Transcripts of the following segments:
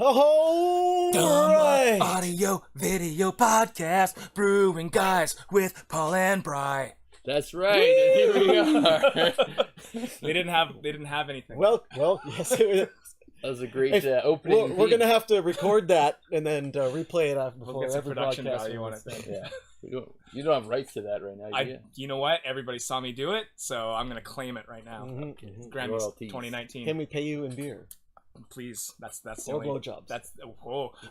Oh, right. Audio, video podcast, Brewing Guys with Paul and Bry. That's right. And here we are. They didn't have anything. Well, yes. That was a great opening. We're gonna have to record that and then replay it after before get some every production broadcast. value on it. Yeah. You don't have rights to that right now. You know what? Everybody saw me do it, so I'm gonna claim it right now. Grammys Royalties. 2019. Can we pay you in beer? Please, that's the Or only blowjobs. That's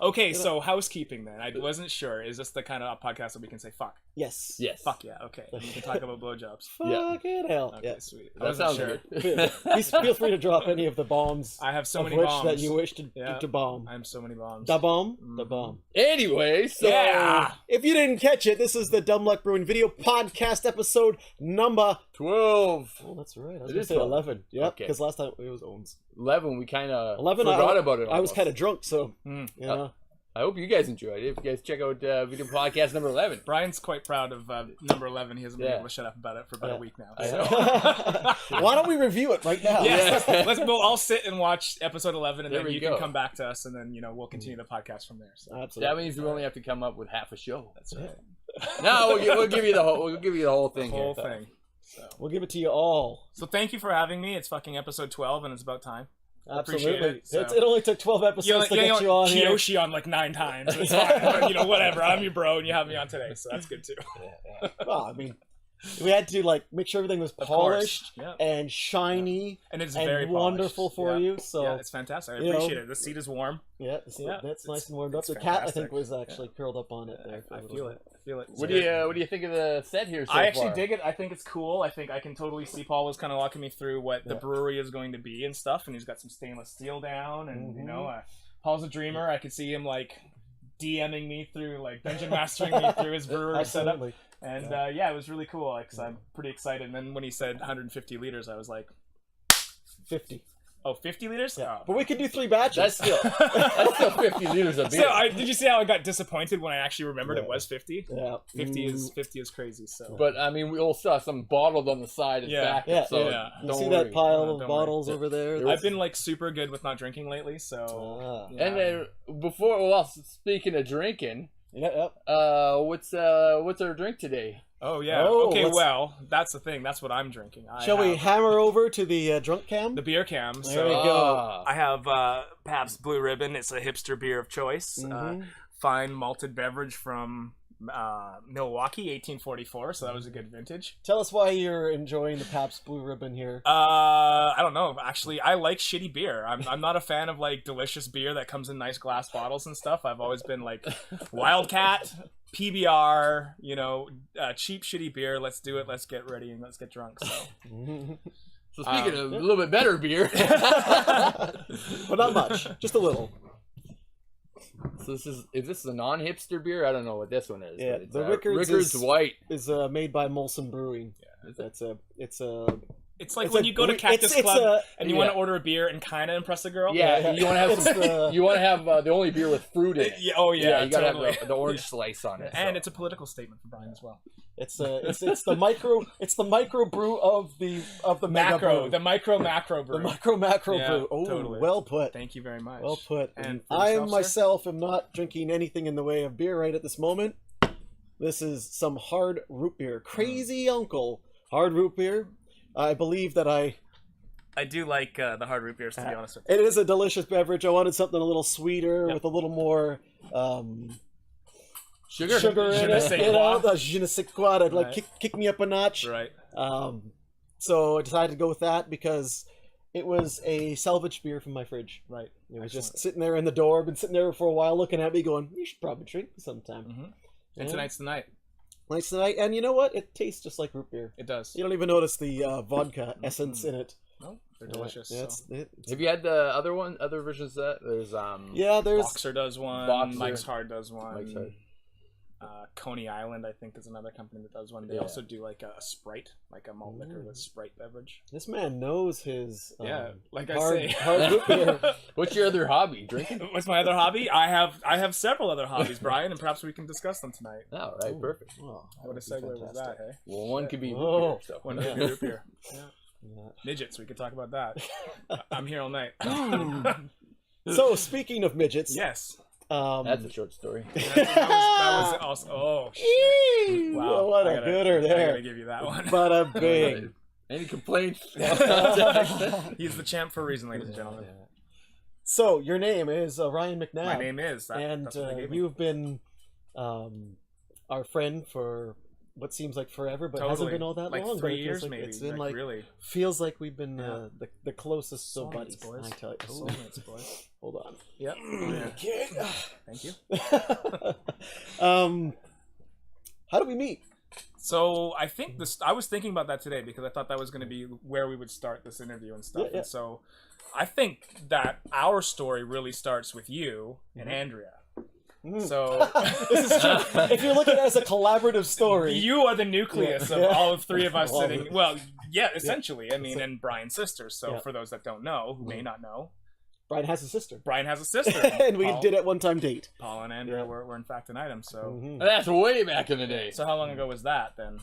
okay. So housekeeping then. I wasn't sure. Is this the kind of podcast that we can say fuck? Yes. Yes. Fuck yeah. Okay. We can talk about blowjobs. Fucking hell. Okay, Yeah. sweet. I That wasn't sounds sure. good. Feel free to drop any of the bombs. I have so of many which bombs that you wish to bomb. I have so many bombs. Da bomb. The bomb. Anyway, so Yeah. If you didn't catch it, this is the Dumb Luck Brewing Video Podcast episode number 12. Oh, that's right. I was It going to is say 12. 11. Yep, Okay. because last time it was Owens. 11, we kind of 11, forgot about it. I was almost. kind of drunk, so, you know. I hope you guys enjoyed it. If you guys check out video podcast number 11. Brian's quite proud of number 11. He hasn't been able to shut up about it for about a week now. So. Why don't we review it right now? Yes, we'll all sit and watch episode 11, and There then we you go. can come back to us, and then we'll continue the podcast from there. So. Absolutely. That means we only have to come up with half a show. That's right. No, we'll give you the whole. We'll give you the whole thing. The whole here. thing. So. We'll give it to you all. So thank you for having me. It's fucking episode 12, and it's about time. Absolutely. Appreciate it. So. It only took 12 episodes to get you on here. Kiyoshi on like 9 times. It's fine. But, whatever. I'm your bro, and you have me on today, so that's good too. Well, I mean, we had to make sure everything was polished and shiny and it's and very wonderful polished. for you. So yeah, it's fantastic. I appreciate it. The seat is warm. Yeah, that's nice and warmed up. The cat, fantastic. I think, was actually curled up on it there. I feel it. What do you think of the set here so I actually far? dig it. I think it's cool. I think I can totally see Paul was kind of walking me through what the brewery is going to be and stuff. And he's got some stainless steel down, and Paul's a dreamer. I could see him DMing me through, dungeon mastering me through his brewery setup. And it was really cool. Cause I'm pretty excited. And then when he said 150 liters, I was like, 50. Oh, 50 liters? Yeah. But we could do 3 batches. That's still 50 liters of beer. So did you see how I got disappointed when I actually remembered it was 50? Yeah. 50 is crazy. So. But I mean, we all saw some bottled on the side and back. Yeah. So You see that pile of bottles over there? I've been super good with not drinking lately, so. And then speaking of drinking, what's our drink today? Oh yeah. Okay. Well, that's the thing. That's what I'm drinking. Shall we hammer over to the drunk cam? The beer cam. There we go. I have Pabst Blue Ribbon. It's a hipster beer of choice. Fine malted beverage from Milwaukee, 1844. So that was a good vintage. Tell us why you're enjoying the Pabst Blue Ribbon here. I don't know. Actually, I like shitty beer. I'm not a fan of delicious beer that comes in nice glass bottles and stuff. I've always been Wildcat, PBR, cheap shitty beer. Let's do it. Let's get ready and let's get drunk. So speaking of a little bit better beer, but not much, just a little. So is this a non-hipster beer? I don't know what this one is. Yeah, it's, the Rickards White is made by Molson Brewing. Yeah, it's like when you go to Cactus Club and you want to order a beer and kind of impress a girl. Yeah, you want to have you want to have the only beer with fruit in it. Yeah, oh yeah, you gotta totally. have the orange slice on it. And it's a political statement for Brian as well. It's the micro brew of the macro brew. the macro brew. The macro brew. Oh, totally. Well put. Thank you very much. Well put. And I yourself, myself am not drinking anything in the way of beer right at this moment. This is some hard root beer. Crazy Uncle hard root beer. I believe that I do like the hard root beers, to be honest with you. It is a delicious beverage. I wanted something a little sweeter with a little more sugar in it. The je ne sais quoi to kick me up a notch. Right. So I decided to go with that because it was a salvage beer from my fridge. Right. It was just sitting there in the door. Been sitting there for a while, looking at me, going, "You should probably drink sometime." Mm-hmm. And tonight's the night. Nice tonight, and you know what? It tastes just like root beer. It does. You don't even notice the vodka essence in it. No, they're delicious. Have you had the other versions of that? There's Boxer does one. Boxer. Mike's Hard does one. Mike's Hard. Coney Island, I think, is another company that does one. They also do a Sprite, a malt liquor with Sprite beverage. This man knows his hard root beer. What's your other hobby? Drinking? What's my other hobby? I have several other hobbies, Brian, and perhaps we can discuss them tonight. Oh, right, perfect. Oh, what a segue was that, hey? Well, one could be root beer, so. One could be root beer. Yeah. Midgets, we could talk about that. I'm here all night. So speaking of midgets, Yes. That's a short story. That was also. Oh shit! Wow, what I a gotta- gooder I there. gotta give you that one. But a big. Any complaints? He's the champ for a reason, ladies and gentlemen. So your name is Ryan MacNab. My name is. That's what they gave me. You've been our friend for what seems like forever, but hasn't Totally. been all that Like long. 3 but it feels years, like maybe. It's been Like, really. feels like we've been Yeah. the closest of Soulmates, buddies. boys. I tell you. Ooh, Soulmates, boys. hold on. Yep. Okay. Thank you. How do we meet? So I think this. I was thinking about that today because I thought that was going to be where we would start this interview and stuff. Yeah, yeah. And so I think that our story really starts with you and Andrea. So This is true. If you're looking at it as a collaborative story, you are the nucleus of Yeah. all of three of us All of sitting. it. Well, yeah, essentially. I mean, and Brian's sisters. So Yeah. for those that don't know, who may not know, Brian has a sister, Brian has a sister, and we Paul, did at one time date. Paul and Andrea Yeah. were in fact an item. So Mhm. That's way back in the day. so how long ago was that then?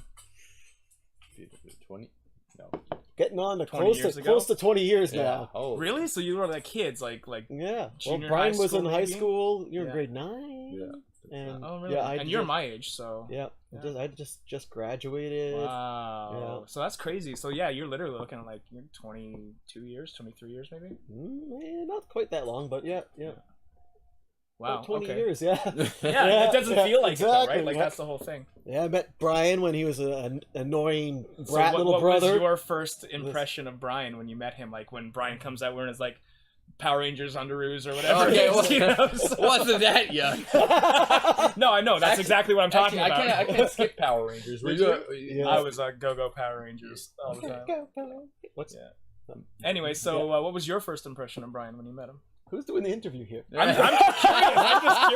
20? No. Getting on to 20 years ago? close to 20 years Yeah. now. Oh. Really? So you were like kids, like Yeah. Well, Junior Brian high was in school, high maybe? school. You're in Yeah. grade 9. Yeah. And oh really? yeah, and you're my age, so Yeah. Yeah. I just graduated. wow. Yeah. So that's crazy. So yeah, you're literally looking at like 22 years, 23 years maybe. Not quite that long, but yeah. Wow. About 20 okay. years, yeah. Yeah, it doesn't feel like it though, exactly, right? Like yeah. that's the whole thing. Yeah, I met Brian when he was an annoying So brat little what brother. was your first impression of Brian when you met him? Like when Brian comes out wearing his like Power Rangers underoos or whatever. Okay, it is, you know, so- wasn't that young? No, I know. That's Actually- exactly what I'm talking Actually, about. I can't skip Power Rangers. Did Yeah. I was Go-Go Power Rangers all the time. What's Yeah. Anyway, so what was your first impression of Brian when you met him? Who's doing the interview here? I'm just curious. I'm just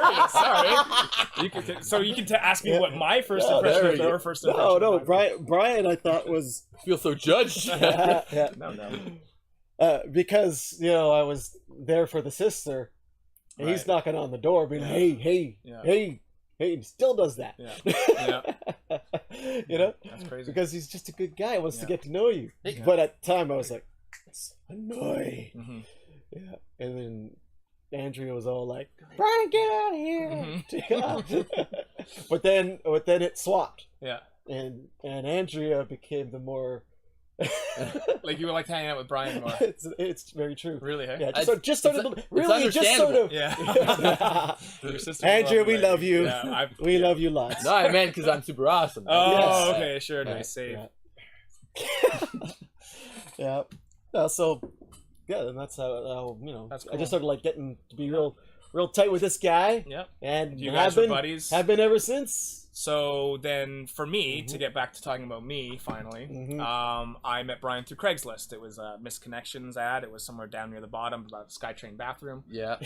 curious. Sorry. You can ask me what my first No, impression there of we your go. first impression. No, of Brian. Brian I thought was I feel so judged. yeah. No. Because I was there for the sister, and he's Right. knocking on the door, being like, hey, Yeah. hey, and he still does that. Yeah. That's crazy. Because he's just a good guy, wants to Yeah. get to know you. Yeah. But at the time, I was like, it's annoying. Mhm. Yeah, and then Andrea was all like, "Brian, get out of here!" but then it swapped, Yeah. and Andrea became the more. Like you were like hanging out with Brian more. It's very true. Really, hey? Yeah, just started. it's Really, just sort of. Yeah. Your sister Andrea, we right? love you. Yeah, We love you lots. No, I meant because I'm super awesome. Oh, Yes. okay, sure. Yeah, Nice save. Yeah. So, yeah, and that's how That's I cool. just started like getting to be real tight with this guy, Yep. and You guys were have been buddies? have been ever since. So then, for me, Mm-hmm. to get back to talking about me, finally, Mhm. I met Brian through Craigslist. It was a Misconnections ad. It was somewhere down near the bottom, about the SkyTrain bathroom. Yeah.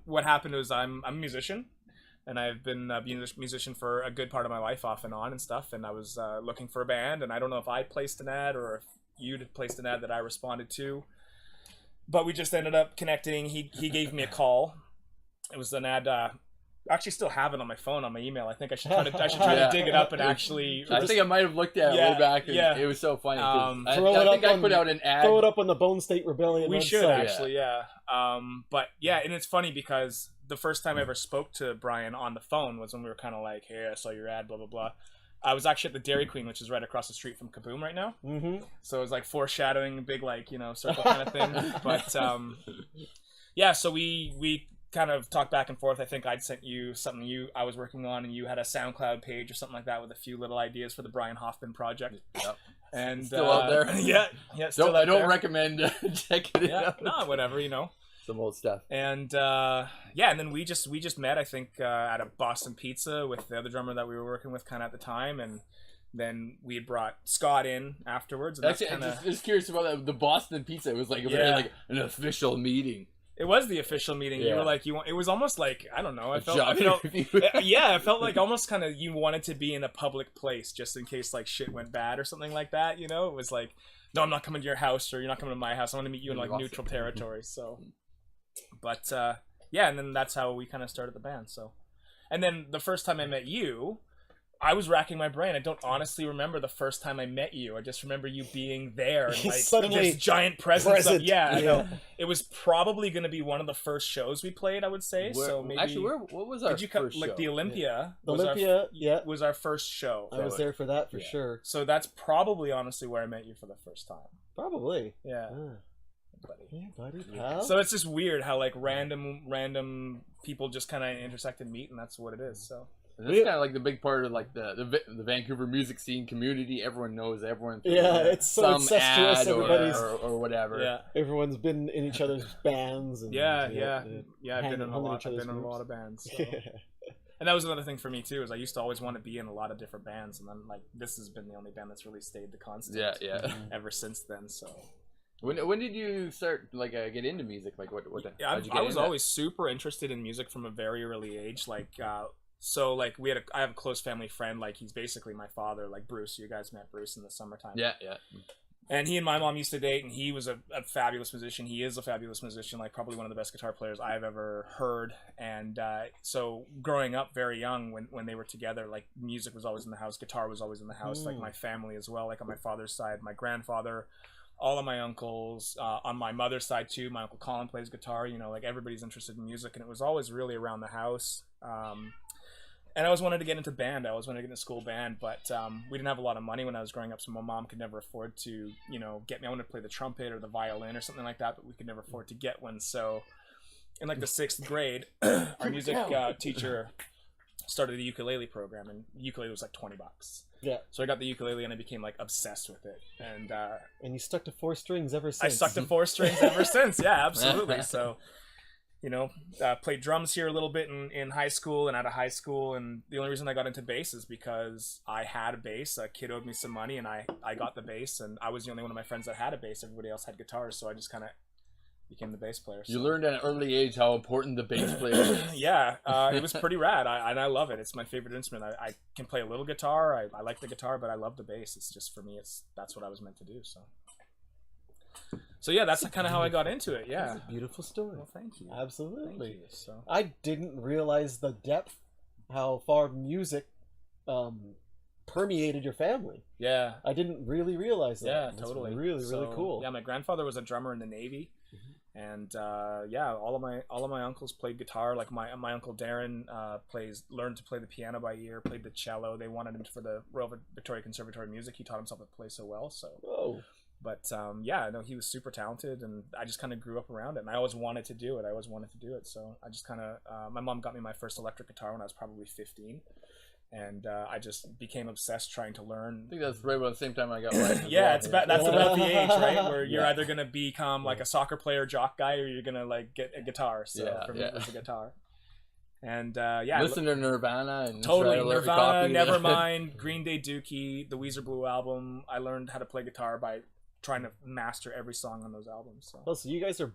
What happened was I'm a musician, and I've been a musician for a good part of my life, off and on and stuff. And I was looking for a band, and I don't know if I placed an ad or if you'd placed an ad that I responded to, but we just ended up connecting. He gave me a call. It was an ad. I actually still have it on my phone, on my email. I think I should try to Yeah. dig it up and actually. I think I might have looked at it Yeah, way back. And yeah. It was so funny. 'cause I Throw it think up I on- put out an ad. Throw it up on the Bone State Rebellion. We should website. actually, yeah. But yeah, and it's funny because the first time I ever spoke to Brian on the phone was when we were kind of like, "Hey, I saw your ad, blah blah blah." I was actually at the Dairy Queen, which is right across the street from Kaboom right now. Mm-hmm. So it was like foreshadowing, big like circle kind of thing. But yeah, so we kind of talked back and forth. I think I'd sent you something I was working on, and you had a SoundCloud page or something like that with a few little ideas for the Brian Hoffman project. Yep. And Still out there. Yeah. Still I out don't there. recommend checking it Yeah, out. no, whatever, Some old stuff. And and then we just met, I think, at a Boston Pizza with the other drummer that we were working with kind of at the time, and then we had brought Scott in afterwards. And Actually, that's I'm kind of just curious about the Boston Pizza. It was like a very Yeah. like an official meeting. it was the official meeting. You Yeah. were like it was almost like I don't know. I A felt job interview. yeah, it felt like almost kind of you wanted to be in a public place just in case like shit went bad or something like that. It was like, no, I'm not coming to your house, or you're not coming to my house. I want to meet you in like Awesome. neutral territory. So, but yeah, and then that's how we kind of started the band. So, and then the first time I met you, I was racking my brain. I don't honestly remember the first time I met you. I just remember you being there and like Suddenly this giant presence. present. Yeah, Yeah. it was probably going to be one of the first shows we played, I would say. So maybe Actually, what was our did you come, first like show? the Olympia? The was our Olympia, yeah. was our first show. I was there for that for Yeah. sure. So that's probably honestly where I met you for the first time. Probably. Yeah. Ah. Buddy. Yeah, buddy, pal. So it's just weird how like random people just kind of intersect and meet, and that's what it is. So And that's kind of like the big part of like the Vancouver music scene community. Everyone knows everyone. through, Yeah, it's so some incestuous, ad everybody's- or whatever. yeah, Everyone's been in each other's bands. And, yeah. I've been in a hung lot. each I've other's been in a groups. lot of bands. So. And that was another thing for me too. Is I used to always want to be in a lot of different bands, and then like this has been the only band that's really stayed the constant. Yeah. Ever since then, so. When did you start like get into music? Like what? Yeah, how'd you get I was into always super interested in music from a very early age. Like, so like I have a close family friend. Like he's basically my father. Like Bruce, you guys met Bruce in the summertime. Yeah. And he and my mom used to date, and he was a fabulous musician. He is a fabulous musician, like probably one of the best guitar players I've ever heard. And so growing up very young, when they were together, like music was always in the house, guitar was always in the house. Like my family as well, like on my father's side, my grandfather, all of my uncles, on my mother's side too. My uncle Colin plays guitar. You know, like everybody's interested in music, and it was always really around the house. And I always wanted to get into band. I always wanted to get into school band, but we didn't have a lot of money when I was growing up, so my mom could never afford to, get me. I wanted to play the trumpet or the violin or something like that, but we could never afford to get one. So in like the 6th grade, our music teacher started a ukulele program, and ukulele was like $20. Yeah. So I got the ukulele and I became like obsessed with it. And you stuck to 4 strings ever since. I stuck to 4 strings ever since. Yeah, absolutely. So, played drums here a little bit in high school and out of high school. And the only reason I got into bass is because I had a bass. A kid owed me some money, and I got the bass. And I was the only one of my friends that had a bass. Everybody else had guitars, so I just kind of became the bass player. So. You learned at an early age how important the bass player is. Yeah, it was pretty rad. I love it. It's my favorite instrument. I can play a little guitar. I like the guitar, but I love the bass. It's just, for me, that's what I was meant to do. So yeah, that's kind of how I got into it. Yeah, It's a beautiful story. Well, thank you. Absolutely. Thank you. So I didn't realize the depth, how far music permeated your family. yeah, I didn't really realize that. yeah, That's really, really So, cool. Yeah, my grandfather was a drummer in the Navy, and all of my uncles played guitar. Like my uncle Darren learned to play the piano by ear, played the cello. They wanted him for the Royal Victoria Conservatory of Music. He taught himself to play so well. So. Whoa. But no, he was super talented, and I just kind of grew up around it, and I always wanted to do it. So I just kind of, my mom got me my first electric guitar when I was probably 15, and I just became obsessed trying to learn. I think that's right about the same time I got mine. Yeah, that's about the age, right, where you're Yeah. either gonna become like a soccer player, jock guy, or you're gonna like get a guitar. So Yeah, for me, yeah. it was a guitar. And I Listen to Nirvana and totally try to learn to Nirvana, copy Nevermind, Green Day, Dookie, the Weezer Blue album. I learned how to play guitar by trying to master every song on those albums. So. Oh, so you guys are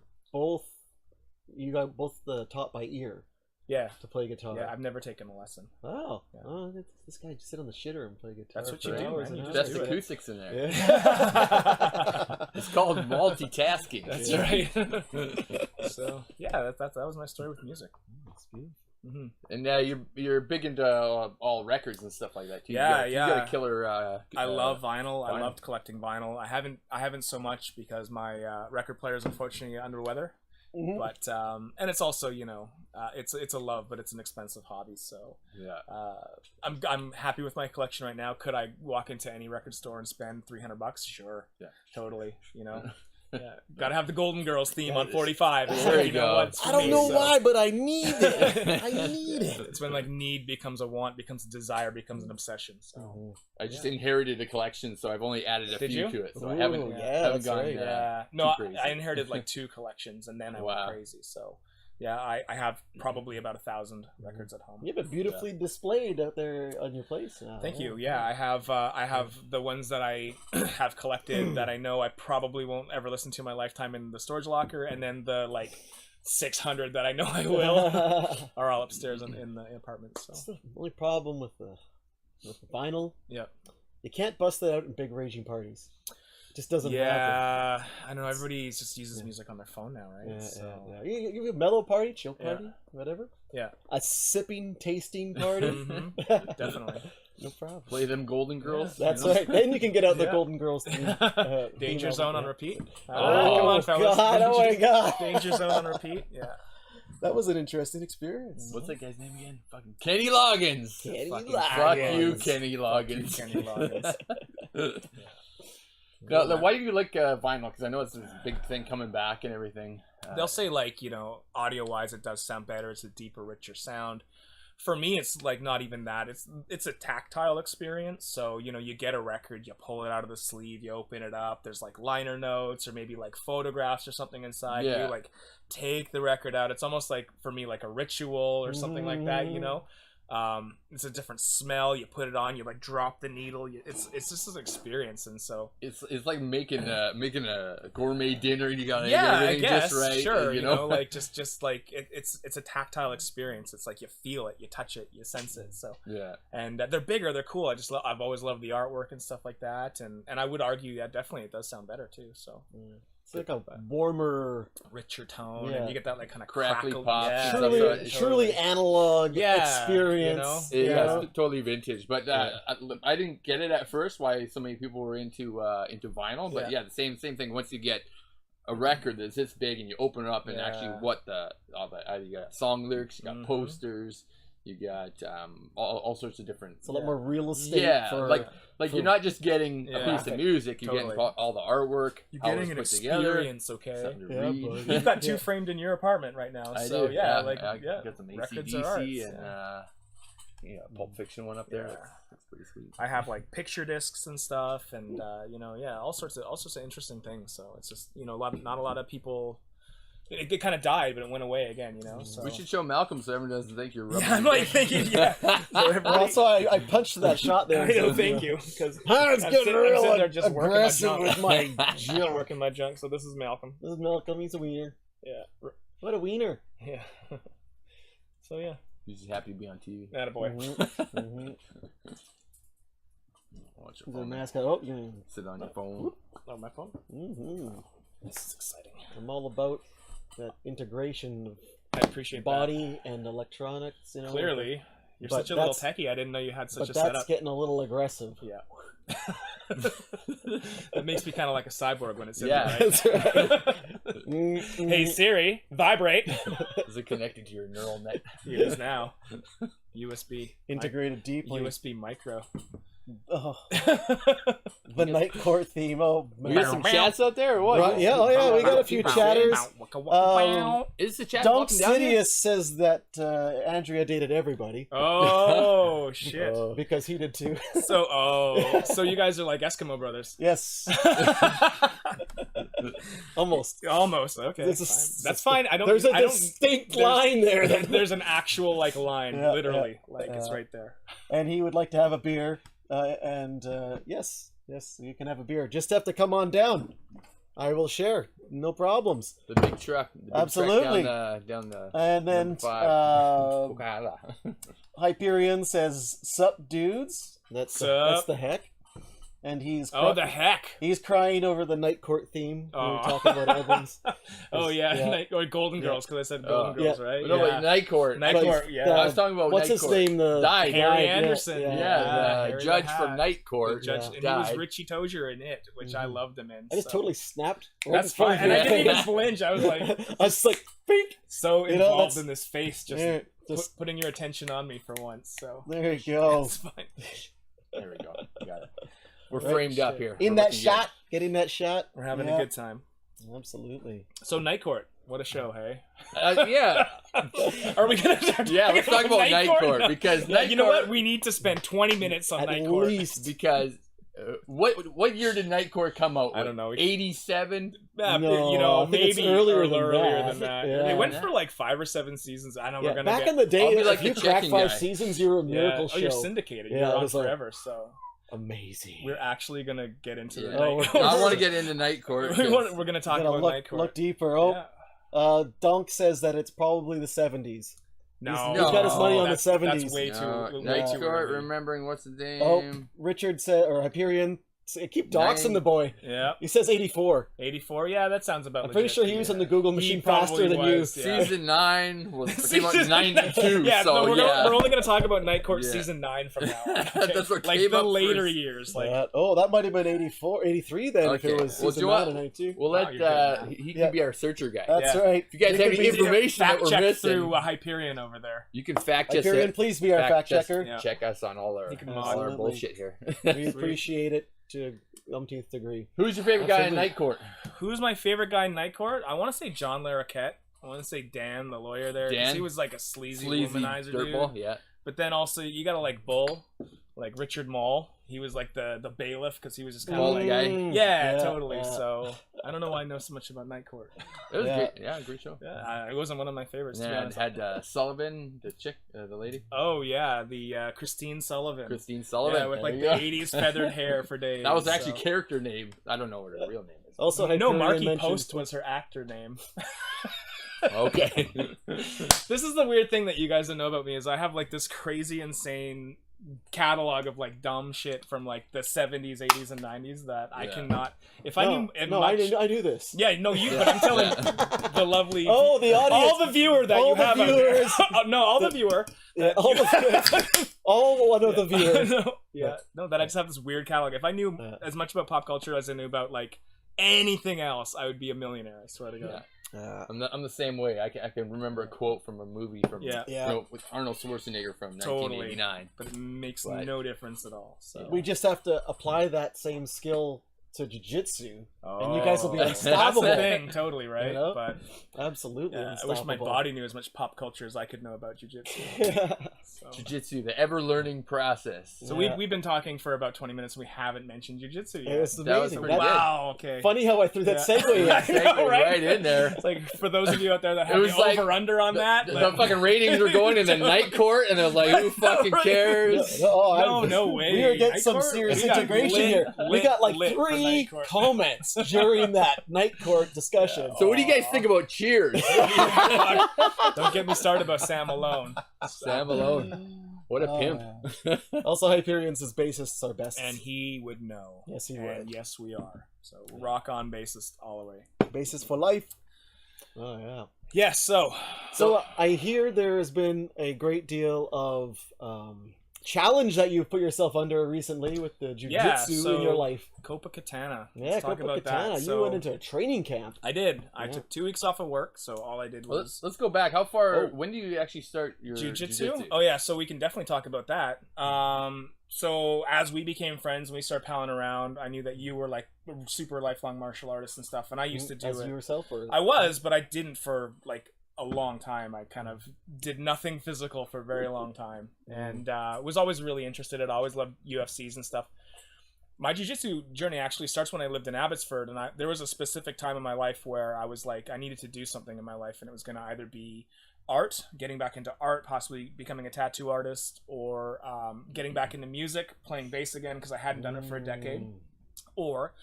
you got both the taught by ear Yeah, to play guitar. yeah. I've never taken a lesson. Oh, Yeah. oh, this guy just sit on the shitter and play guitar. That's what for you do, hours man. and You hours. just Best do it. acoustics in there. Yeah. It's called multitasking. That's Yeah. right. So yeah, that was my story with music. That's beautiful. Mm-hmm. And you're big into all records and stuff like that too. Yeah, you got yeah. a killer. I love vinyl. I vinyl. loved collecting vinyl. I haven't so much because my record player is unfortunately under weather. Mhm. But and it's also it's a love, but it's an expensive hobby. So Yeah. I'm happy with my collection right now. Could I walk into any record store and spend $300? Sure. Yeah. Totally. Yeah. Gotta have the Golden Girls theme on 45. It's There like, you go. what's for I don't me, know so- why, but I need it. I need it. It's when like need becomes a want, becomes a desire, becomes an obsession. So I just inherited a collection, so I've only added a Did few you? to it. So Ooh, I haven't yeah, that's gone. right. yeah, too no, crazy. I inherited like 2 collections, and then I Wow. went crazy. So yeah, I have probably about 1,000 records at home. You have it beautifully displayed out there on your place. Thank you. Yeah, I have the ones that I have collected that I know I probably won't ever listen to in my lifetime in the storage locker, and then the like 600 that I know I will are all upstairs in the apartment. So That's the only problem with the vinyl. yeah, You can't bust it out in big raging parties. It just doesn't happen. yeah, I know everybody just uses music on their phone now, right? Yeah. You have a mellow party, chill Yeah. party, whatever. Yeah. A sipping, tasting party. Mhm. Definitely. No problem. Play them Golden Girls. That's right. Then you can get out the Yeah. Golden Girls theme. Danger Zone on repeat. Oh, Come on, fellas. God, oh my God. Danger Zone on repeat. Yeah. That was an interesting experience. What's that guy's name again? Fucking Kenny Loggins. Kenny Fucking Loggins. Fuck you, Kenny Loggins. Kenny Loggins. Now, why do you like vinyl? Because I know it's this big thing coming back and everything. They'll say, like, audio wise, it does sound better. It's a deeper, richer sound. For me, it's like not even that. It's a tactile experience. So you get a record, you pull it out of the sleeve, you open it up. There's like liner notes or maybe like photographs or something inside. Yeah. You like take the record out. It's almost like for me like a ritual or something like that. It's a different smell. You put it on, you like drop the needle. It's just an experience, and so it's like making a gourmet dinner. You got I guess just right. sure. You know? Like just like it's a tactile experience. It's like you feel it, you touch it, you sense it. So yeah, and they're bigger, they're cool. I've always loved the artwork and stuff like that, and I would argue that definitely it does sound better too. So. It's like a warmer, richer tone, and you get that like kind of crackly crackle, pop. Yeah, truly analog You experience. know? Yeah, it's totally vintage. But I didn't get it at first. Why so many people were into vinyl? But the same thing. Once you get a record that's this big and you open it up and actually you got song lyrics, you got posters. You got all sorts of different. It's a lot more real estate. Like you're not just getting a piece of music. You're getting all the artwork. You're getting an experience. Together, okay. You've got two framed in your apartment right now. I so do. I got some records are AC/DC arts, and Pulp Fiction one up there. That's pretty sweet. I have like picture discs and stuff, and all sorts of interesting things. So it's just not a lot of people. It kind of died, but it went away again, So. We should show Malcolm so everyone doesn't think you're rubbing. Yeah, I'm like thinking, So also, I punched that shot there. I know, thank you, because I'm sitting there just aggressive working my junk. with my junk. Working my junk. So this is Malcolm. This is Malcolm. He's a wiener. Yeah. What a wiener. Yeah. So yeah. He's just happy to be on TV. Attaboy. Watch The your phone. mascot. Oh, you Sit on your phone. Oh, my phone. This is exciting. I'm all about that integration of I appreciate body and electronics. Clearly, you're But such a little techie. I didn't know you had such a But that's setup. getting a little aggressive. Yeah. That makes me kind of like a cyborg when it's in Yeah. there, right? Hey Siri, vibrate. Is it connected to your neural net? It is now. USB. Integrated deeply. USB micro. Oh, the night court theme. Oh, We got some chats out there or what? Right, yeah, we got a few chatters. Is the chat Dunk walking down here? Sidious says that Andrea dated everybody. Oh shit! Because he did too. So you guys are like Eskimo brothers. Yes. Almost. Okay. That's fine. There's a distinct line there. There's an actual line, Yeah, literally, yeah. it's right there. And he would like to have a beer. Yes, you can have a beer. Just have to come on down. I will share. No problems. The big truck. Absolutely. Down the. And then Okada. Hyperion says, "Sup, dudes." That's the heck. And he's the heck. He's crying over the night court theme. We were Oh. talking about albums. Or Golden Girls, because I said Golden Girls, right? No, wait, Night Court. Night Court, yeah. I was talking about what's Night his Court. name? Died. Harry Anderson. Yeah, Harry judge the Hat. from Night Court. The judge, and he was Richie Tozier in it, which I loved him in. I just totally snapped. That's fine, and I didn't even flinch. I was like, I was like, bink. So involved in this face, just putting your attention on me for once. So there you go. That's fine. There we go. Got it. We're framed up here. In that shot, getting that shot. We're having a good time. Absolutely. So Night Court, what a show, hey? Yeah. Are we gonna start? Yeah, let's talk about Night Court because you know what? We need to spend 20 minutes on Night Court. At least because. What year did Night Court come out? I don't know. 87? No, maybe earlier than that. Yeah. They went for like 5 or 7 seasons. I know we're gonna back get... in the day, I'll be like if you the crack checking 5 guy. seasons, you're a miracle show. Oh, you're syndicated. Yeah, you're on it was like- forever. So amazing. we're actually gonna get into the Yeah. Night Court. I want to get into Night Court. We're gonna talk about Night Court. Look deeper. Dunk says that it's probably the 70s. No, He's got his money on the That's 70s. way too. Night way too Court, early. remembering what's the name? Oh, Richard said, or Hyperion Keep doxing the boy. Yeah. He says 84. 84. Yeah, that sounds about. I'm pretty sure he was on the Google machine faster than you. Season 9 was pretty much 92. Yeah, so no, we're only going to talk about Night Court season 9 from now on. Okay? That's what like came the up later first. years. Like, that might have been 84, 83 then if it was season 9 and 92. We'll let he can be our searcher guy. That's right. If you guys have any information that we're missing, through Hyperion over there. you can fact check. Hyperion, please be our fact checker. Check us on all our bullshit here. We appreciate it to umpteenth degree. Who's your favorite guy in Night Court? Who's my favorite guy in Night Court? I want to say John Larroquette. I want to say Dan, the lawyer there. Dan? He was like a sleazy womanizer dirtball, dude. yeah. But then also you gotta like Bull, like Richard Mole. He was like the bailiff because he was just kind of like guy. Yeah, totally. So I don't know why I know so much about Night Court. It was great. Yeah, great show. Yeah, it wasn't one of my favorites. To be honest. Had Sullivan, the chick, the lady. Oh yeah, the Christine Sullivan. Christine Sullivan. Yeah, with like the 80s feathered hair for days. That was actually character name. I don't know what her real name is. Also, no, Marky Post was her actor name. Okay. This is the weird thing that you guys don't know about me is I have like this crazy insane catalog of like dumb shit from like the 70s, 80s, and 90s that I cannot. If I knew, I knew this. Yeah, no, you. But I'm telling the lovely. Oh, the audience, all the viewer that you have. Viewers. No, all the viewer. Yeah, all one of the viewers. No, that I just have this weird catalog. If I knew as much about pop culture as I knew about like anything else, I would be a millionaire. I swear to God. I'm the same way. I can remember a quote from a movie from with Arnold Schwarzenegger from 1989. But it makes no difference at all. So we just have to apply that same skill to jiu-jitsu, and you guys will be unstoppable. That's the thing, totally, right? You know? But absolutely, I wish my body knew as much pop culture as I could know about jiu-jitsu. Jiu-jitsu, the ever-learning process. So we've been talking for about 20 minutes, and we haven't mentioned jiu-jitsu yet. It's amazing. Wow, okay. Funny how I threw that segue in. right in there. It's like, for those of you out there that have the over-under on that. The fucking ratings were going in the Night Court, and they're like, who fucking cares? No way. We are getting some serious integration here. We got like 3 comments during that Night Court discussion. So what do you guys think about Cheers? Don't get me started about Sam Malone. Sam Malone. What a pimp. Also, Hyperion's bassists are best. And he would know. Yes, he would. Yes, we are. So rock on bassist all the way. Bassist for life. Oh, yeah. Yes, so I hear there has been a great deal of challenge that you've put yourself under recently with the jiu-jitsu in your life. Copa Katana. Yeah, Copa Katana. You went into a training camp. I did. I took 2 weeks off of work, so all I did was... Let's go back. How far... When do you actually start your jiu-jitsu? Oh, yeah, so we can definitely talk about that. So as we became friends and we started palling around, I knew that you were like a super lifelong martial artist and stuff, and I used to do it. You yourself? Or? I was, but I didn't for like a long time. I kind of did nothing physical for a very long time, and was always really interested. I always loved UFCs and stuff. My jiu-jitsu journey actually starts when I lived in Abbotsford, and there was a specific time in my life where I was like, I needed to do something in my life, and it was going to either be art, getting back into art, possibly becoming a tattoo artist, or getting back into music, playing bass again because I hadn't done it for a decade, or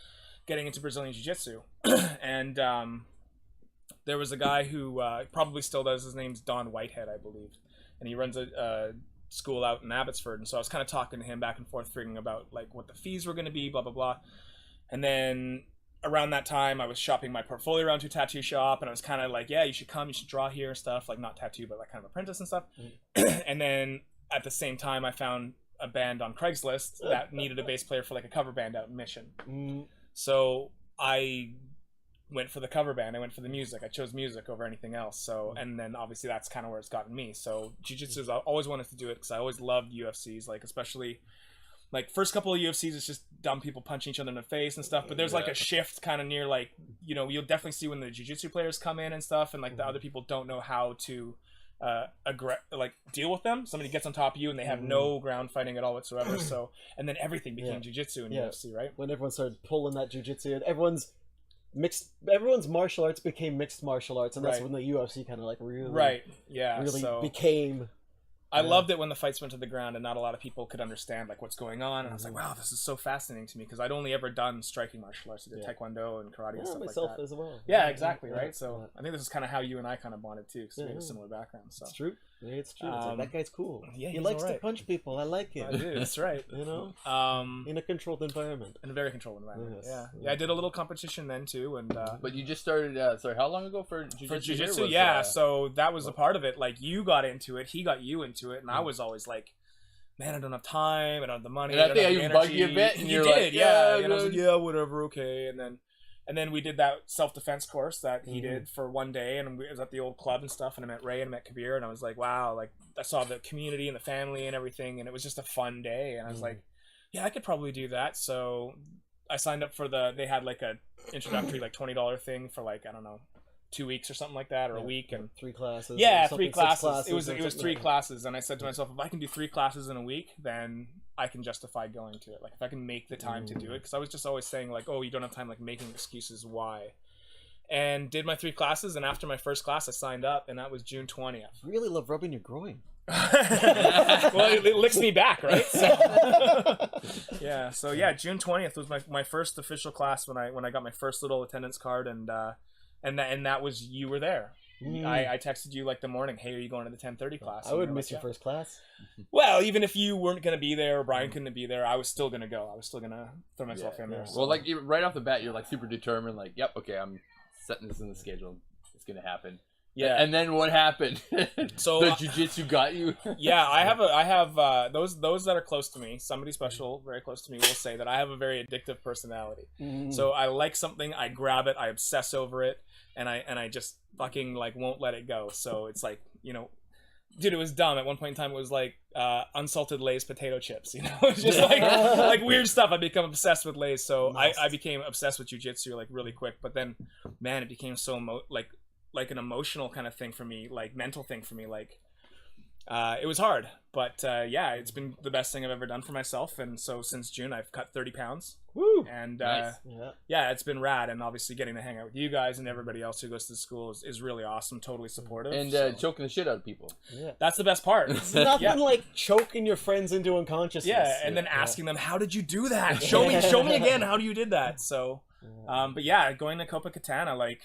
getting into Brazilian jiu-jitsu. And there was a guy who probably still does. His name's Don Whitehead, I believe, and he runs a school out in Abbotsford. And so I was kind of talking to him back and forth, figuring about like what the fees were going to be, blah blah blah. And then around that time, I was shopping my portfolio around to a tattoo shop, and I was kind of like, yeah, you should come, you should draw here, stuff like not tattoo, but like kind of apprentice and stuff. And then at the same time, I found a band on Craigslist that needed a bass player for like a cover band out in Mission. So I went for the cover band. I went for the music. I chose music over anything else. So, and then obviously that's kind of where it's gotten me. So jiu-jitsu, I always wanted to do it because I always loved UFCs, like especially like first couple of UFCs, it's just dumb people punching each other in the face and stuff. But there's like a shift kind of near like, you know, you'll definitely see when the jiu-jitsu players come in and stuff, and like the other people don't know how to like deal with them. Somebody gets on top of you and they have no ground fighting at all whatsoever. So, and then everything became jiu-jitsu in UFC, right? When everyone started pulling that jiu-jitsu, and everyone's martial arts became mixed martial arts, and that's when the UFC kind of like really became. I loved it when the fights went to the ground and not a lot of people could understand like what's going on, and I was like, wow, this is so fascinating to me because I'd only ever done striking martial arts. I did taekwondo and karate and stuff myself like that. as well. Yeah, exactly, right? So I think this is kind of how you and I kind of bonded too, because we have a similar background. So it's true. It's true. It's like, that guy's cool. Yeah, he he's likes all to right. punch people. I like him. I do. That's right. You know, in a controlled environment. In a very controlled environment. Yes. Yeah. I did a little competition then too, and But you just started. Sorry, how long ago for jiu-jitsu? for jiu-jitsu, was, yeah. So that was a part of it. Like you got into it, he got you into it, and I was always like, man, I don't have time, I don't have the money. And I think I don't have even the bugged you a energy. bit, and you you're did, like, yeah. yeah, And I was like, good. yeah, whatever, okay. And then we did that self-defense course that he did for one day, and it was at the old club and stuff, and I met Ray and I met Kabir, and I was like, wow, like I saw the community and the family and everything, and it was just a fun day, and I was like, yeah, I could probably do that. So I signed up for they had like a introductory like $20 thing for like, I don't know, 2 weeks or something like that, or a week, and 3 classes. yeah, or 3 something, 6 classes. It was or 3 something. classes, and I said to myself, if I can do 3 classes in a week, then I can justify going to it. Like if I can make the time to do it, because I was just always saying like, oh, you don't have time, like making excuses why. And did my 3 classes, and after my first class, I signed up, and that was June 20th. I really love rubbing your groin. Well, it licks me back, right? So, yeah. So yeah, June 20th was my first official class when I got my first little attendance card, and that was, you were there. I texted you like the morning, hey, are you going to the 10:30 class? I would miss your first class. Well, even if you weren't going to be there or Brian couldn't be there, I was still going to go. I was still going to throw myself in there. So. Well, like right off the bat, you're like super determined. Like, yep, okay, I'm setting this in the schedule. It's gonna happen. Yeah. And then what happened? So the jiu-jitsu got you. Yeah, I have those that are close to me, somebody special, very close to me, will say that I have a very addictive personality. So I like something, I grab it, I obsess over it, and I just fucking like won't let it go. So it's like, you know, dude, it was dumb. At one point in time, it was like unsalted Lay's potato chips. You know, it's just like weird stuff. I become obsessed with Lay's, so I became obsessed with jiu-jitsu like really quick. But then, man, it became so like an emotional kind of thing for me, like mental thing for me. Like it was hard, but yeah, it's been the best thing I've ever done for myself. And so since June, I've cut 30 pounds. Woo! And Nice. yeah, it's been rad. And obviously getting to hang out with you guys and everybody else who goes to the school is really awesome. Totally supportive. And so. choking the shit out of people. Yeah. That's the best part. It's nothing like choking your friends into unconsciousness. Yeah, and then asking them, how did you do that? Show me again how you did that. So, but yeah, going to Copa Katana, like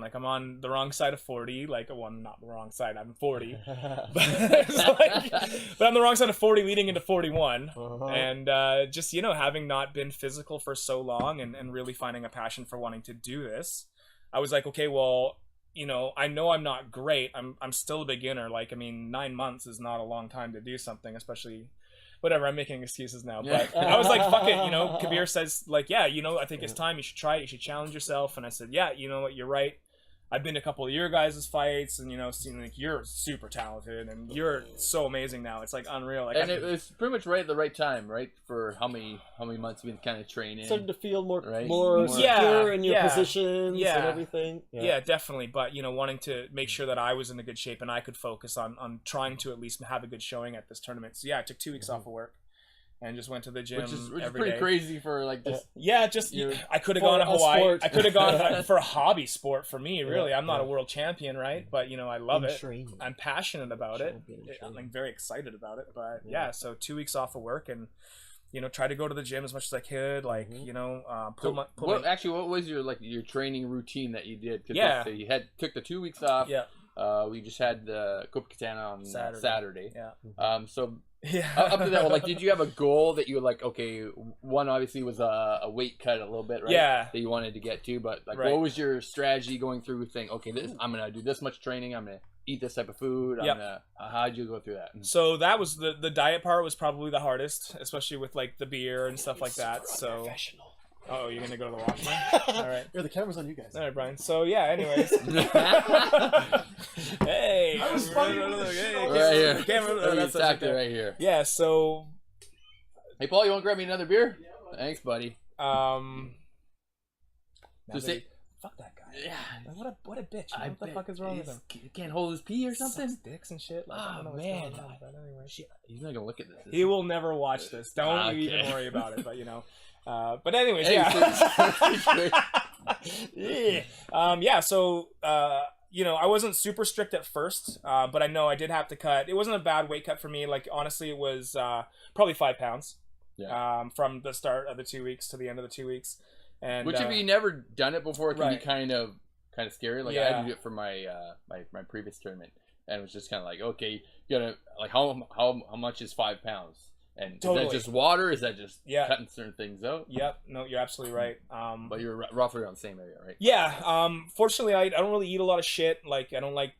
like I'm on the wrong side of 40, like, well, I'm not the wrong side, I'm 40, but I'm the wrong side of 40 leading into 41, and just, you know, having not been physical for so long and really finding a passion for wanting to do this, I was like, okay, well, you know I'm not great, I'm still a beginner, like, I mean, 9 months is not a long time to do something, especially, whatever, I'm making excuses now, but I was like, fuck it, you know, Kabir says, like, yeah, you know, I think it's time, you should try it, you should challenge yourself, and I said, yeah, you know what, you're right, I've been to a couple of your guys' fights, and, you know, seen, like, you're super talented, and you're so amazing now, it's, like, unreal, like, and it was pretty much right at the right time, right, for how many months you've been kind of training. Starting to feel more right? secure in your Yeah. positions and everything. Yeah, definitely. But, you know, wanting to make sure that I was in a good shape and I could focus on trying to at least have a good showing at this tournament. So, yeah, I took 2 weeks off of work and just went to the gym Which is every pretty day. crazy for, like, just... Yeah, just, You're- I could have for gone to a Hawaii. sport. I could have gone for a hobby sport for me, really. Yeah, I'm not a world champion, right? But, you know, I love it. Training. I'm passionate about it. Champion I'm training. like, very excited about it. But, yeah, so 2 weeks off of work and, you know, try to go to the gym as much as I could. Like, you know, pull what was your training routine that you did? 'Cause Yeah. so you took the 2 weeks off. Yeah. We just had the Copa Katana on Saturday. Yeah. So Yeah. up to that, like, did you have a goal that you were like, okay, one obviously was a weight cut a little bit, right? Yeah. That you wanted to get to, but like, Right. what was your strategy going through? Think, okay, I'm gonna do this much training. I'm gonna eat this type of food. How'd you go through that? So that was the diet part was probably the hardest, especially with like the beer and stuff like that. So, oh, you're gonna go to the washroom? All right. Yeah, the camera's on you guys. All right, Brian. So yeah. Anyways. Hey. I was funny with this shit all Right here. Camera. That's exactly okay. right here. Yeah. So. Hey, Paul, you want to grab me another beer? Thanks, buddy. now Just that say- he- fuck that guy. Yeah. Like, what a bitch. Man. What the fuck is wrong with him? He can't hold his pee or something. Sucks dicks and shit. Like, I don't know what's man. going on, but anyway. He's not gonna look at this. He will never watch this. Don't you Okay. even worry about it. But you know. But anyways, Hey, yeah. Yeah. So, you know, I wasn't super strict at first, but I know I did have to cut. It wasn't a bad weight cut for me. Like, honestly, it was probably 5 pounds. Yeah. From the start of the 2 weeks to the end of the 2 weeks. And Which, if you never done it before, it can right. be kind of scary. Like, I had to do it for my my previous tournament. and it was just kind of like, okay, you gotta like how much is 5 pounds? And Totally. is that just water? Is that just Yeah. cutting certain things out? Yep. No, you're absolutely right. But you're roughly around the same area, right? Yeah. Fortunately, I don't really eat a lot of shit. Like, I don't like,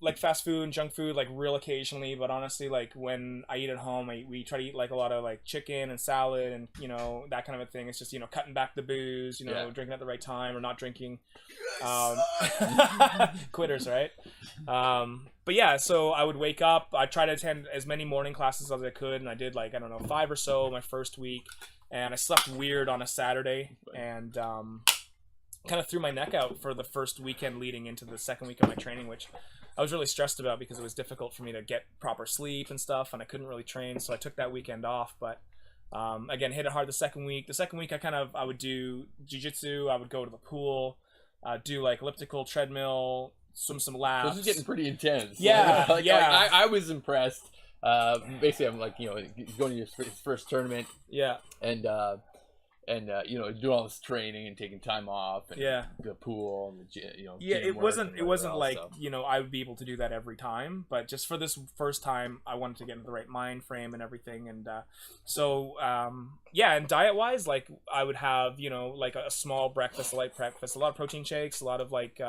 like fast food and junk food, like real occasionally. But honestly, like when I eat at home, we try to eat like a lot of like chicken and salad and, that kind of a thing. It's just, cutting back the booze, drinking at the right time or not drinking. Quitters, right? But yeah, so I would wake up. I try to attend as many morning classes as I could, and I did like, I don't know, 5 or so my first week. And I slept weird on a Saturday, and kind of threw my neck out for the first weekend leading into the second week of my training, which I was really stressed about because it was difficult for me to get proper sleep and stuff, and I couldn't really train, so I took that weekend off. But again, hit it hard the second week. The second week, I would do jiu-jitsu. I would go to the pool, do like elliptical, treadmill, swim some laps. This is getting pretty intense. Yeah, like, yeah. I was impressed. Basically, I'm like, going to his first tournament. Yeah. And doing all this training and taking time off. And the pool and the Yeah, it wasn't like, stuff. I would be able to do that every time, but just for this first time, I wanted to get into the right mind frame and everything. And and diet wise, like I would have, like a small breakfast, a light breakfast, a lot of protein shakes, a lot of like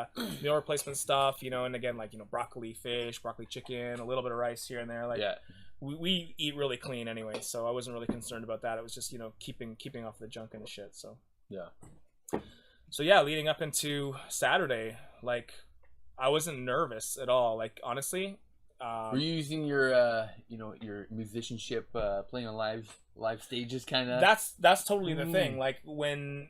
meal replacement stuff, and again, like, broccoli, fish, broccoli, chicken, a little bit of rice here and there. Like, we eat really clean anyway, so I wasn't really concerned about that. It was just, keeping off the junk and the shit. So leading up into Saturday, like I wasn't nervous at all. Like honestly, were you using your your musicianship, playing on live stages, kind of? That's totally the thing. Like when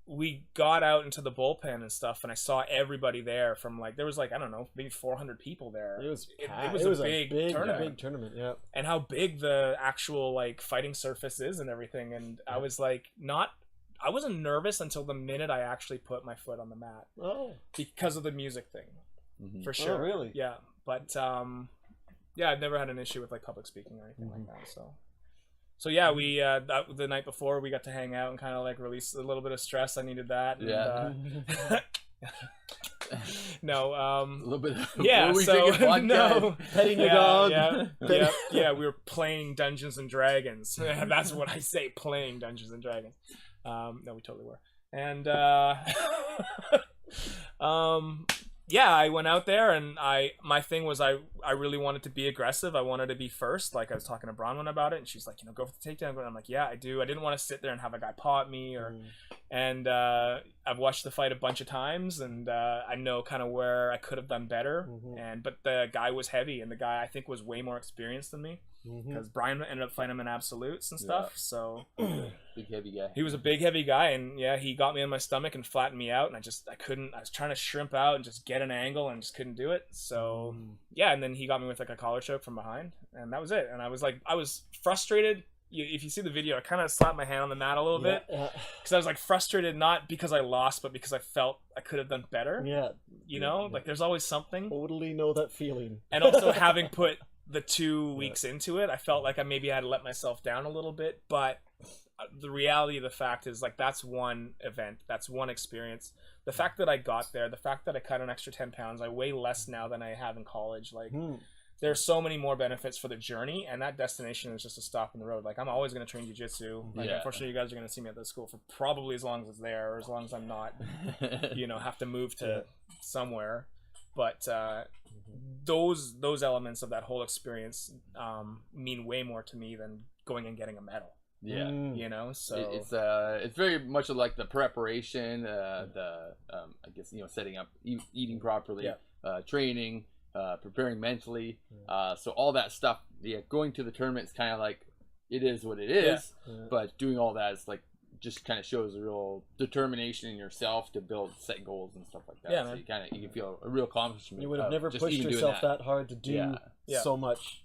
we got out into the bullpen and stuff, and I saw everybody there from like, there was like, I don't know, maybe 400 people there. It was a big tournament. Yeah. And how big the actual like fighting surface is and everything. And I was like, I wasn't nervous until the minute I actually put my foot on the mat. Oh. Because of the music thing. For sure. Oh, really? Yeah. But I've never had an issue with like public speaking or anything like that. So yeah, we the night before we got to hang out and kind of like release a little bit of stress. I needed that. Yeah. And, no. A little bit. Yeah. So no. Petting your dog. Yeah. We were playing Dungeons and Dragons. That's what I say. Playing Dungeons and Dragons. No, we totally were. And yeah, I went out there and my thing was I really wanted to be aggressive. I wanted to be first. Like I was talking to Bronwyn about it, and she's like, go for the takedown. And I'm like, yeah, I do. I didn't want to sit there and have a guy paw at me and I've watched the fight a bunch of times, and I know kind of where I could have done better. But the guy was heavy, and the guy I think was way more experienced than me. Because Brian ended up fighting him in absolutes and stuff. So big heavy guy. He was a big heavy guy, and yeah, he got me in my stomach and flattened me out, and I couldn't. I was trying to shrimp out and just get an angle and just couldn't do it. So yeah, and then he got me with like a collar choke from behind, and that was it. And I was frustrated. If you see the video, I kind of slapped my hand on the mat a little bit because I was like frustrated, not because I lost, but because I felt I could have done better. Like there's always something. Totally know that feeling. And also having put the 2 weeks into it, I felt like I maybe had to let myself down a little bit, but the reality of the fact is like that's one event, that's one experience. The fact that I got there, the fact that I cut an extra 10 pounds, I weigh less now than I have in college. Like there's so many more benefits for the journey, and that destination is just a stop in the road. Like I'm always going to train jiu-jitsu. Like unfortunately you guys are going to see me at this school for probably as long as it's there, or as long as I'm not have to move to somewhere. But those elements of that whole experience mean way more to me than going and getting a medal. So it's very much like the preparation, the I guess setting up, eating properly, training, preparing mentally, so all that stuff. Going to the tournament is kind of like, it is what it is, but doing all that is like just kind of shows a real determination in yourself to set goals and stuff like that. Yeah, so you can feel a real accomplishment. You would have never pushed yourself that hard to do so much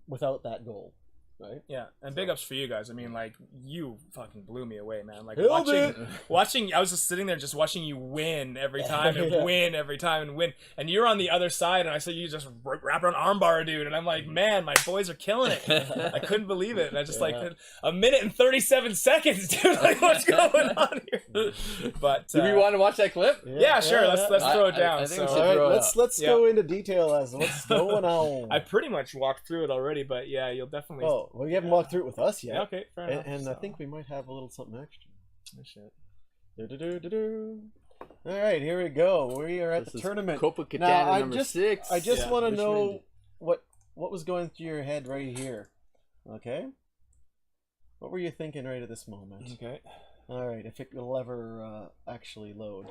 without that goal. Right? Yeah, and big ups for you guys. I mean, like, you fucking blew me away, man. Like, Killed it. watching, I was just sitting there just watching you win every time and Yeah. win every time and win. And you're on the other side, and I saw you just wrap around armbar a dude, and I'm like, man, my boys are killing it. I couldn't believe it. And I just like, a minute and 37 seconds, dude. Like, what's going on here? But Do we want to watch that clip? yeah, sure. Let's throw it down. I think we So, should All right, throw let's go into detail as to what's going on. I pretty much walked through it already, but yeah, you'll definitely. Oh, well, you haven't walked through it with us yet. Yeah, okay, fair enough. And I So- think we might have a little something extra. Oh, shit. Do-do-do-do-do. All right, here we go. We are at This the is tournament. Copa Now, Katana I number just- 6. I just Yeah, want to Richmond. know what was going through your head right here. Okay? What were you thinking right at this moment? Okay. All right, if it will ever actually load.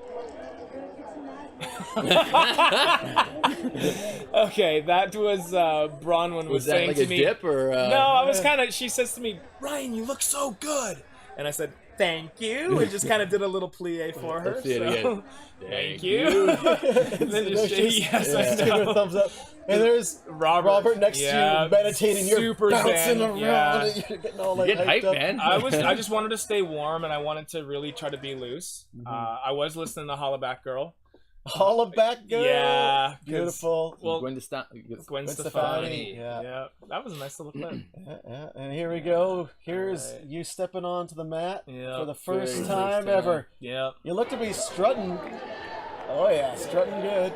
Okay, that was Bronwyn Was that saying like to a me. dip or? No, I was kind of. She says to me, "Ryan, you look so good," and I said, "Thank you," and just kind of did a little plie for her. Let's see it so- again. Thank you. And then just say, yes, I Just give her a know. thumbs up. And there's Robert next to you meditating. You're super bouncing zen, around. yeah. You're getting all You like get hype, up. man. I just wanted to stay warm, and I wanted to really try to be loose. Mhm. I was listening to Hollaback Girl. Holla back, girl. Yeah, 'cause- Beautiful. Well, Gwen Gwen Stefani, Stefani. yeah. Yeah, that was a nice little clip. Yeah. And here we go. Here's Alright. you stepping onto the mat Yeah, for the very first first time time. ever. Yeah. You look to be strutting. Oh yeah, strutting good.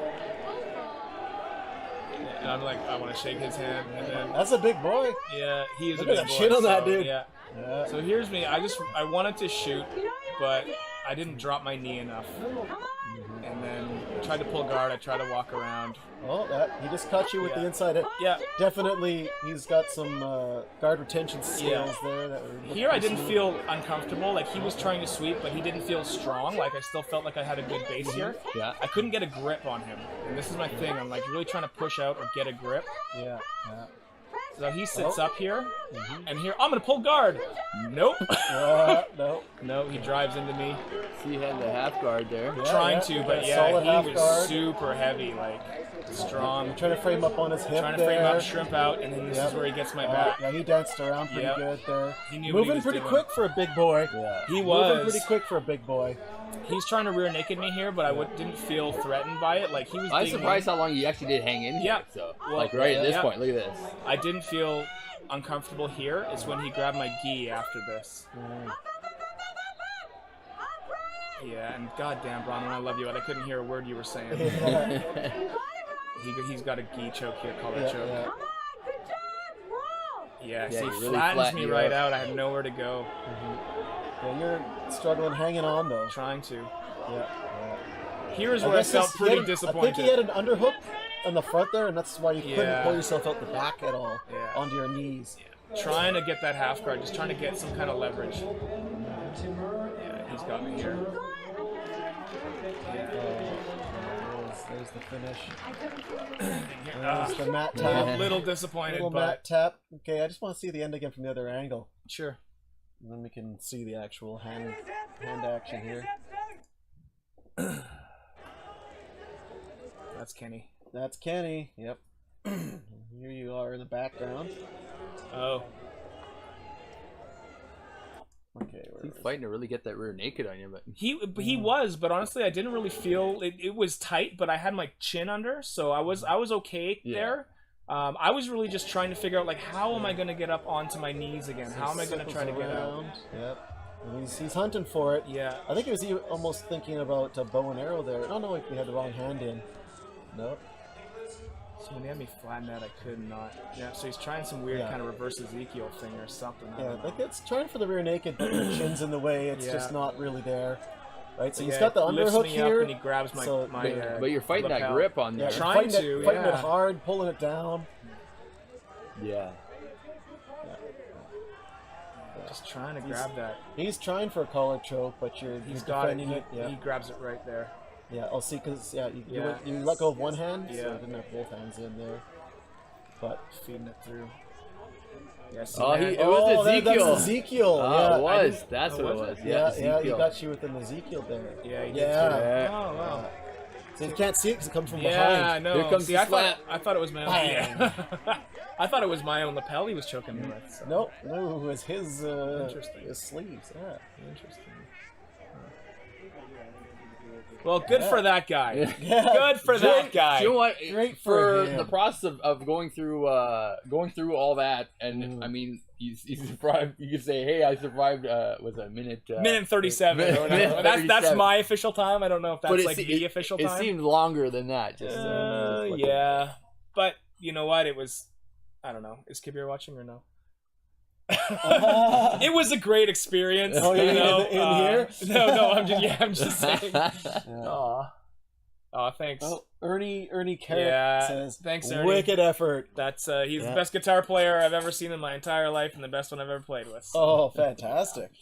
And I'm like, I want to shake his hand, and then That's a big boy. yeah, he is Look a at big that boy, chin on that so, dude. Yeah. Yeah. So here's me. I wanted to shoot, but I didn't drop my knee enough, and then tried to pull guard. I tried to walk around. Oh, that he just caught you with the Yeah. inside hit. Yeah. Definitely, he's got some guard retention skills there. That were Here I didn't feel uncomfortable. Like he was trying to sweep, but he didn't feel strong. Like I still felt like I had a good base here. Yeah. I couldn't get a grip on him, and this is my thing. I'm like really trying to push out or get a grip. Yeah. Yeah. So he sits Oh. up here, Mhm. and here I'm gonna pull guard. Nope. No. No, he drives into me. So you had the half guard there. Yeah, Trying yeah. to, but Yeah, yeah, solid he half was guard. super heavy, like strong. I'm trying to frame up on his hip Trying to there. frame out, shrimp out, and then this Yep. is where he gets my back. Yeah, he danced around pretty Yep. good there. He knew what he Moving was pretty doing. quick for a big boy. Yeah. He Moving was. pretty quick for a big boy. He's trying to rear naked me here, but I didn't feel threatened by it. Like he was. I'm digging surprised in. how long you actually did hang in here. Yeah. So, Well, like right at this yeah. point, look at this. I didn't feel uncomfortable here. It's when he grabbed my gi after this. Yeah, and goddamn, Bronwyn, I love you, but I couldn't hear a word you were saying. He's got a gi choke here, collar choke. Yeah. Yeah, Yeah, see, you really flattens flatten me you right out. out. I have nowhere to go. Yeah, you're struggling, hanging on though. Trying to. Yeah. Here's where I guess felt this- pretty I think disappointed. he had an underhook on the front there, and that's why you couldn't Yeah. pull yourself out the back at all, Yeah. onto your knees. Trying to get that half guard, just trying to get some kind of leverage. Yeah, he's got me here. Yeah. There's the finish. Ah, There's the mat little, tap. little disappointed, Little but mat tap. Okay, I just want to see the end again from the other angle. sure. And then we can see the actual hand action here. That's Kenny. That's Kenny. Yep. Here you are in the background. Oh, Okay. He's fighting to really get that rear naked on you, but he was, but honestly, I didn't really feel it. It was tight, but I had my chin under, so I was okay Yeah. there. I was really just trying to figure out like how am I going to get up onto my knees again? How am I going to try to get out? Yep. And he's hunting for it. Yeah. I think he was almost thinking about a bow and arrow there. No, he had the wrong hand in. No. So when they had me flatten that, I could not. Yeah. So he's trying some weird Yeah. kind of reverse Ezekiel thing or something. I Yeah, don't know. like it's trying for the rear naked, but your chin's in the way. It's Yeah. just not really there. Right, so Yeah, he's got the he lifts underhook me here. up and he grabs my so- my. but you're fighting that lapel. grip on Yeah, there. Trying fighting to, fighting yeah. it hard, pulling it down. Yeah. Just trying to grab that. He's trying for a collar choke, but you're He's got it. defending it. He Yeah, grabs it right there. yeah. I'll see, because you Yeah. you let go of one hand, so Yeah. I didn't have both hands in there. But Feeding it through. Yeah, see, Oh, man. it was Ezekiel. That's Ezekiel. Oh, yeah, it was. That's Oh, what it was was. it? Yeah, Yeah, Ezekiel. he got you with an Ezekiel there. Yeah, he did Yeah. too. Yeah. Oh, wow. You can't see it because it comes from Yeah, behind. no. Here comes See, the I slap. thought it was my own. Yeah. I thought it was my own lapel he was choking me with. So. No, it was his Interesting. his sleeves. Yeah. Interesting. Well, good for that guy. Yeah. Good for that guy. You know what? Great for for him. the process of going through all that, and I mean, he's survived. You could say, "Hey, I survived." Was a minute. Minute 37. minute Or whatever. That's 37. my official time. I don't know if that's like the official It time. seemed longer than that. Just Yeah, but you know what? It was. I don't know. Is Kabir watching or no? It was a great experience. Oh, you yeah, know? in here? No. I'm just saying. Yeah. Aw, thanks. Oh, Ernie Carrot Yeah, says, thanks, Ernie. wicked effort. That's he's Yeah. the best guitar player I've ever seen in my entire life, and the best one I've ever played with. So. Oh, fantastic.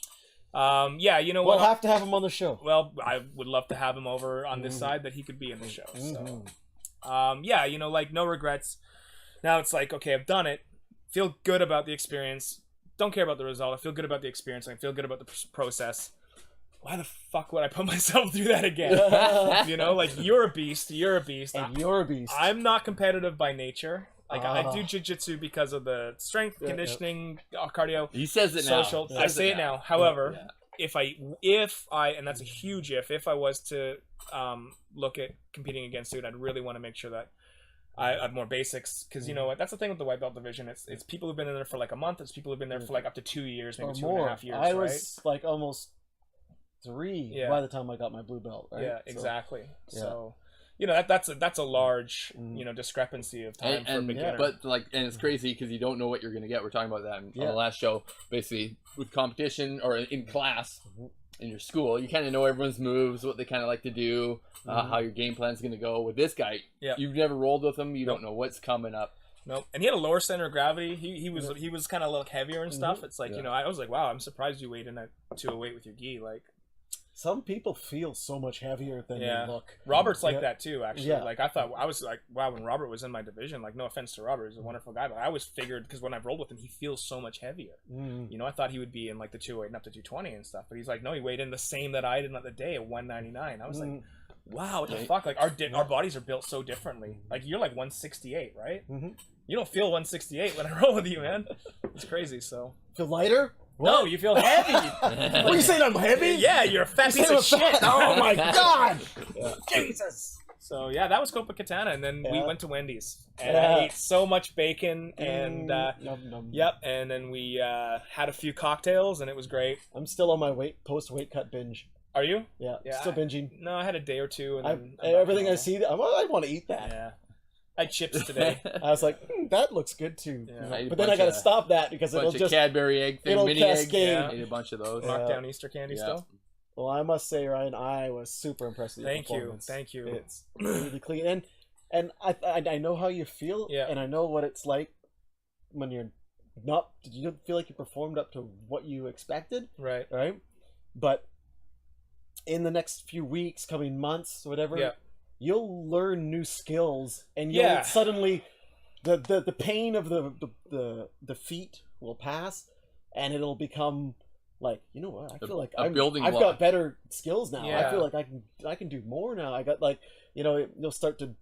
Yeah, you know We'll what? have to have him on the show. Well, I would love to have him over on this side that he could be in the show. So, Mhm. yeah, you know, like no regrets. Now it's like, okay, I've done it. Feel good about the experience. Don't care about the result. I feel good about the experience. I feel good about the process. Why the fuck would I put myself through that again? You know, like you're a beast. You're a beast. And you're a beast. I'm not competitive by nature. Like I do jiu-jitsu because of the strength, conditioning, cardio, He says it now. social. He I says say it now. However, Yeah. if I, and that's a huge if I was to look at competing against it, I'd really want to make sure that I have more basics, because you know what, that's the thing with the white belt division. It's people who've been in there for like a month. It's people who've been there for like up to 2 years, maybe or 2.5 years. I right? was like almost 3 by the time I got my blue belt. Right? Yeah, So, exactly. yeah. So, you know, that's a large you know discrepancy of time for a beginner. But like, and it's crazy because you don't know what you're gonna get. We're talking about that on the last show. Basically, with competition or in class, in your school, you kind of know everyone's moves, what they kind of like to do, how your game plan's gonna go. With this guy, you've never rolled with him. You don't know what's coming up. Nope. And he had a lower center of gravity. He was kind of a little heavier and stuff. It's like, you know, I was like, wow, I'm surprised you weighed in at 208 with your gi. Like, some people feel so much heavier than they look. Robert's like that too, actually. Yeah. Like, I was like, wow, when Robert was in my division, like, no offense to Robert, he's a wonderful guy, but I always figured, because when I've rolled with him, he feels so much heavier. You know, I thought he would be in like the 208 and up to 220 and stuff, but he's like, no, he weighed in the same that I did on the day at 199. I was like, wow, what the fuck? Like, our bodies are built so differently. Like, you're like 168, right? You don't feel 168 when I roll with you, man. It's crazy. So feel lighter? No, you feel heavy. What are you saying? I'm heavy? Yeah, you're a fat piece of shit. Oh my god! Jesus. So yeah, that was Copacabana, and then we went to Wendy's, and Yeah. I ate so much bacon, and Yum, yum. yep, and then we had a few cocktails, and it was great. I'm still on my post weight cut binge. Are you? Yeah, Yeah, still binging. No, I had a day or two, and then Everything I see, I want to eat that. Yeah, I had chips today. I was like, that looks good too. Yeah. But then I got to stop that because it'll Bunch of just. Cadbury egg thing, it'll mini eggs. cascade. Ate a bunch of those. Marked down Easter candy Yeah. still. Well, I must say, Ryan, I was super impressed with your Thank you, performance. thank you. It's really clean, and I know how you feel, and I know what it's like when you're not. You don't feel like you performed up to what you expected, Right. right? But in the next few weeks, coming months, whatever, you'll learn new skills, and you'll suddenly the pain of the defeat will pass, and it'll become like, you know what, I feel like I've got better skills now. I feel like I can do more now. I got, like, you know, you'll start to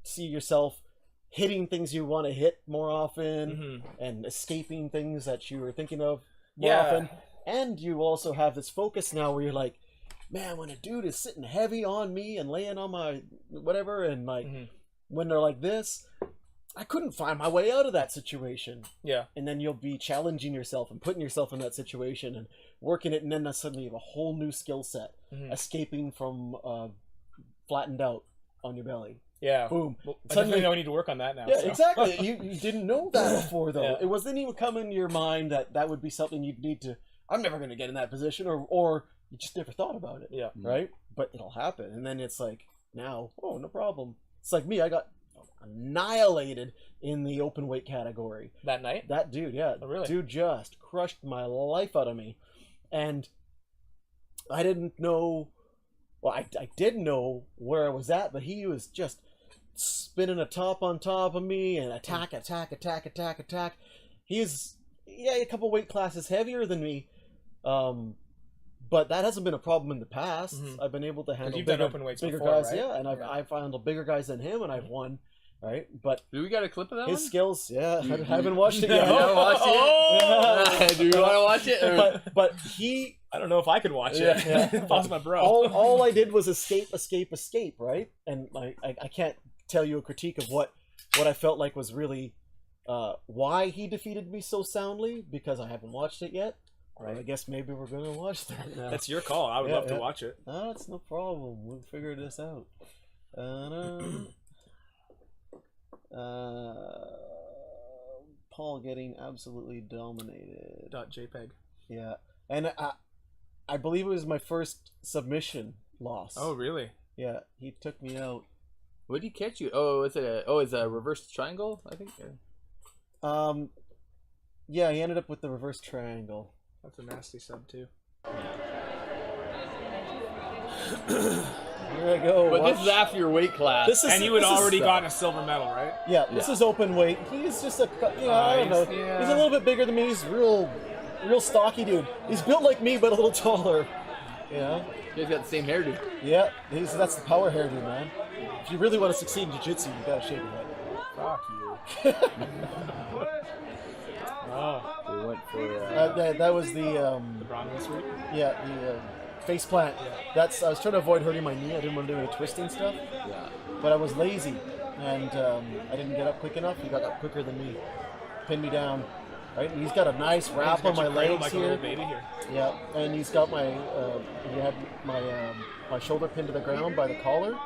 see yourself hitting things you want to hit more often, and escaping things that you were thinking of more often. And you also have this focus now where you're like, man, when a dude is sitting heavy on me and laying on my whatever, and like when they're like this, I couldn't find my way out of that situation. Yeah. And then you'll be challenging yourself and putting yourself in that situation and working it, and then suddenly you have a whole new skill set, escaping from flattened out on your belly. Yeah. Boom. Well, I Suddenly, definitely know I need to work on that now. yeah, so. exactly. You didn't know that before, though. Yeah. It wasn't even come in your mind that would be something you'd need to. I'm never going to get in that position, or you just never thought about it. Yeah. Right. But it'll happen, and then it's like, now, oh, no problem. It's like me. I got annihilated in the open weight category That night? that dude. Yeah. Oh, really? Dude just crushed my life out of me, and I didn't know. Well, I did know where I was at, but he was just spinning a top on top of me and attack. He's a couple weight classes heavier than me, But that hasn't been a problem in the past. I've been able to handle bigger before, guys, right? and I've handled bigger guys than him, and I've won. Right, but do we got a clip of that? His one? skills, I haven't watched it yet. You haven't watched it? Do you want to watch it? But he, I don't know if I could watch it. Yeah. Pause my bro. All I did was escape, right? And I can't tell you a critique of what I felt like was really why he defeated me so soundly, because I haven't watched it yet. Right. I guess maybe we're gonna watch that now. That's your call. I would love to watch it. That's no problem. We'll figure this out. Paul getting absolutely dominated. .jpg. Yeah, and I believe it was my first submission loss. Oh, really? Yeah, he took me out. What did he catch you? Oh, it's a reverse triangle, I think. Yeah, he ended up with the reverse triangle. That's a nasty sub too. Here I go. But this is after your weight class. And you had already gotten a silver medal, right? Yeah, this is open weight. He's just a, I don't know. Yeah. He's a little bit bigger than me. He's real stocky dude. He's built like me, but a little taller. Yeah. He's got the same hairdo. Yeah, that's the power hairdo, man. If you really want to succeed in jiu-jitsu, you gotta shave your head. Fuck you. We went for that was the Bronwyn sweep. Yeah, the face plant. I was trying to avoid hurting my knee. I didn't want to do any twisting stuff. Yeah. But I was lazy, and I didn't get up quick enough. He got up quicker than me, pinned me down. Right, and he's got a nice wrap on my legs like here. A little baby here. Yeah, and he's got my he had my shoulder pinned to the ground by the collar.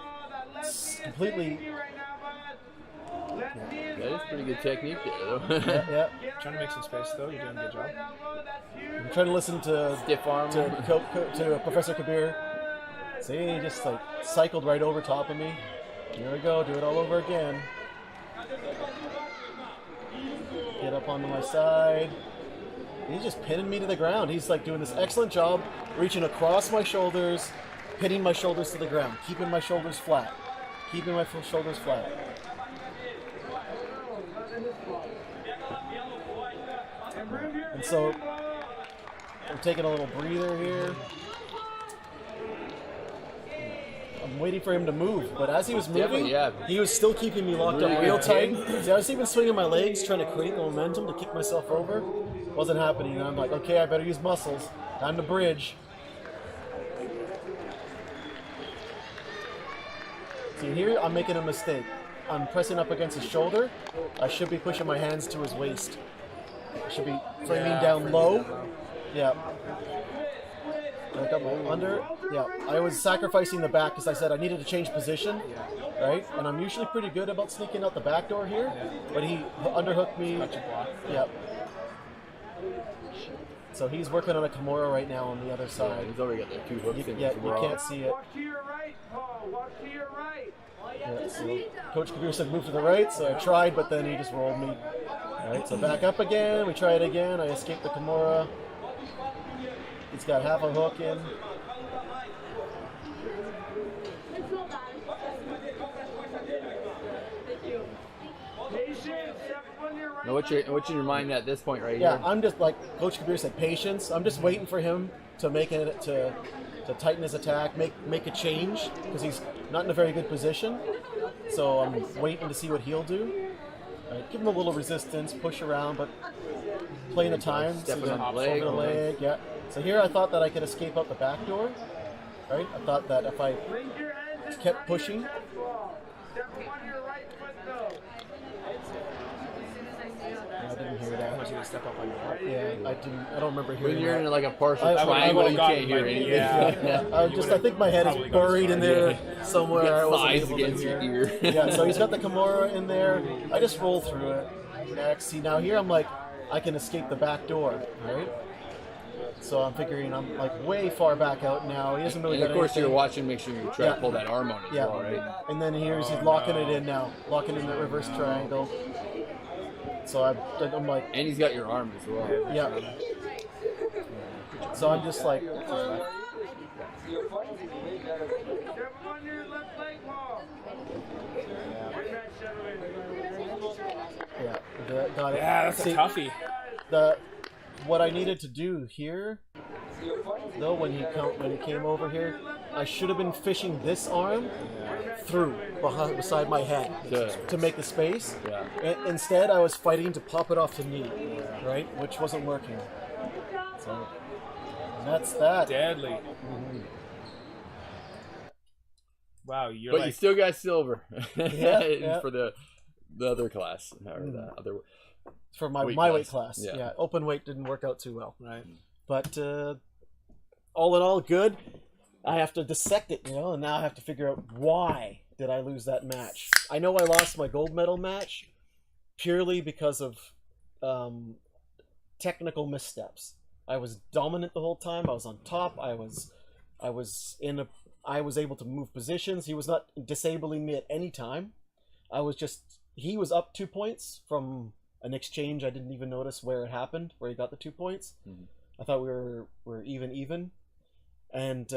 It's completely. That is pretty good technique there, though. Yeah. Trying to make some space though. You're doing a good job. I'm trying to listen to stiff arm to Professor Kabir. See, he just like cycled right over top of me. Here we go. Do it all over again. Get up onto my side. He's just pinning me to the ground. He's like doing this excellent job reaching across my shoulders, pinning my shoulders to the ground, keeping my shoulders flat. Keeping my shoulders flat. And so I'm taking a little breather here. I'm waiting for him to move, but as he was moving, he was still keeping me locked up real tight. See, I was even swinging my legs, trying to create the momentum to kick myself over. Wasn't happening, and I'm like, okay, I better use muscles. Time to bridge. See, here I'm making a mistake. I'm pressing up against his shoulder. I should be pushing my hands to his waist. I should be framing down low. Yeah. I got my under. Yeah, I was sacrificing the back because I said I needed to change position, right? And I'm usually pretty good about sneaking out the back door here, but he underhooked me. Yeah. So he's working on a Kimura right now on the other side. He's already got the two hooks in. Yeah, you can't see it. Walk to your right, Paul. Walk to your right. Yeah, so Coach Kabir said move to the right, so I tried, but then he just rolled me. All right, so back up again. We try it again. I escaped the Kimura. He's got half a hook in. Now, what's your mind at this point right here? Yeah, I'm just like Coach Kabir said, patience. I'm just waiting for him to make it to tighten his attack, make a change because he's not in a very good position. So I'm waiting to see what he'll do. Right, give him a little resistance, push around, but playing the time. Stepping so on the leg. Yeah. So here I thought that I could escape out the back door. Right. I thought that if I kept pushing. I didn't hear that. I want you to step up on your heart. Yeah, I didn't. I don't remember hearing. When you're that. in like a partial I triangle, you can't hear like, anything. yeah. I think my head is buried in there somewhere. I wasn't Thighs able to against hear. your ear. Yeah, so he's got the Kimura in there. I just roll through it. Next, see now here I'm like, I can escape the back door, right? So I'm figuring I'm like way far back out now. He doesn't really. And of got course, anything. you're watching. Make sure you try to pull that arm on as well, right? And then here's he's locking it in now, locking in the reverse triangle. So I'm like, and he's got your arm as well. Yeah. So I'm just like. Yeah, got it. Yeah, that's a toughie. What I needed to do here though, when he came over here, I should have been fishing this arm through beside my head to make the space. Instead, I was fighting to pop it off to knee, right, which wasn't working. So that's that. Deadly. Wow, you're But you still got silver. Yeah. For the other class or the other. For my weight class. Yeah. Open weight didn't work out too well. right. But all in all, good. I have to dissect it, and now I have to figure out why did I lose that match. I know I lost my gold medal match purely because of technical missteps. I was dominant the whole time. I was on top. I was able to move positions. He was not disabling me at any time. He was up 2 points from an exchange. I didn't even notice where it happened, where he got the 2 points. Mm-hmm. I thought we were even. And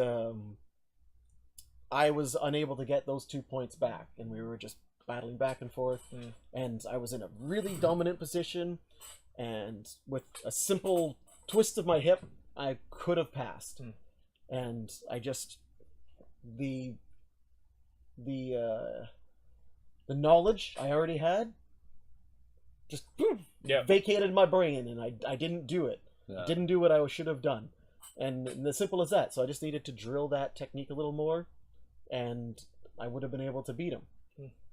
I was unable to get those 2 points back, and we were just battling back and forth. And I was in a really dominant position, and with a simple twist of my hip, I could have passed. And I just the knowledge I already had just vacated my brain, and I didn't do it. I didn't do what I should have done. And as simple as that. So I just needed to drill that technique a little more, and I would have been able to beat him.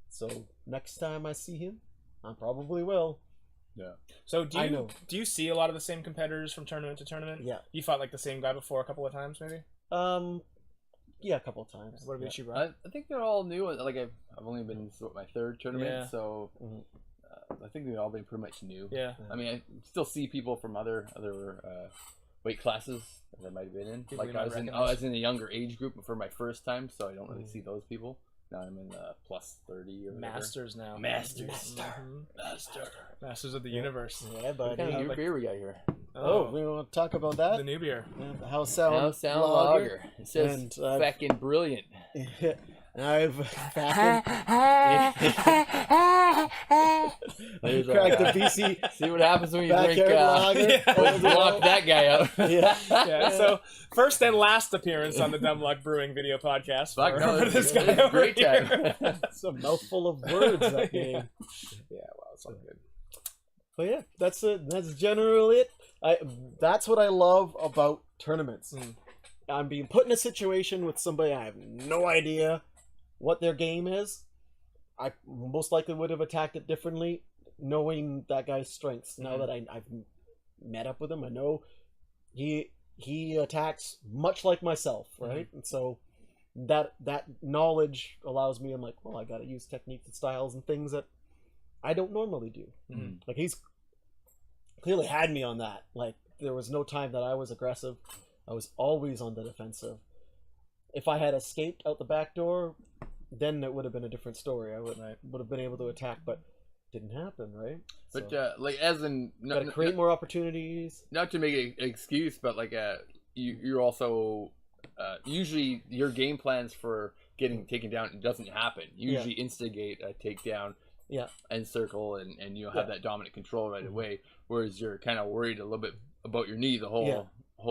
So next time I see him, I probably will. Yeah. So do you see a lot of the same competitors from tournament to tournament? Yeah. You fought like the same guy before a couple of times, maybe? Yeah, a couple of times. What about you, Brian? I think they're all new. Like I've only been my third tournament, so I think they've all been pretty much new. Yeah. I mean, I still see people from other weight classes that I might have been in. People Like I was in a younger age group for my first time, so I don't really see those people. Now I'm in plus 30 or Masters now. Masters of the universe. Yeah, buddy. What kind of new beer we got here? Oh, we want to talk about that? The new beer. Yeah, the House Sound Lager. It says And, fucking brilliant. I've cracked There's the BC See what happens when you drink. backyard lager. Lock that guy out. Yeah. So first and last appearance on the Dumb Luck Brewing video podcast. Fuck no, for this guy over great here. time. It's a mouthful of words, that game. Yeah, well, it's all good. But yeah, that's it. That's generally it. That's what I love about tournaments. I'm being put in a situation with somebody I have no idea what their game is. I most likely would have attacked it differently, knowing that guy's strengths. Now that I've met up with him, I know he attacks much like myself, right? And so that knowledge allows me. I'm like, well, I got to use techniques and styles and things that I don't normally do. Like he's clearly had me on that. Like there was no time that I was aggressive. I was always on the defensive. If I had escaped out the back door, then it would have been a different story. I would have been able to attack, but didn't happen, right? But So, like as in gotta create more opportunities. not to make an excuse, but like you're also usually your game plans for getting taken down doesn't happen. You usually instigate a takedown, and circle, and you have that dominant control right away. Whereas you're kind of worried a little bit about your knee the whole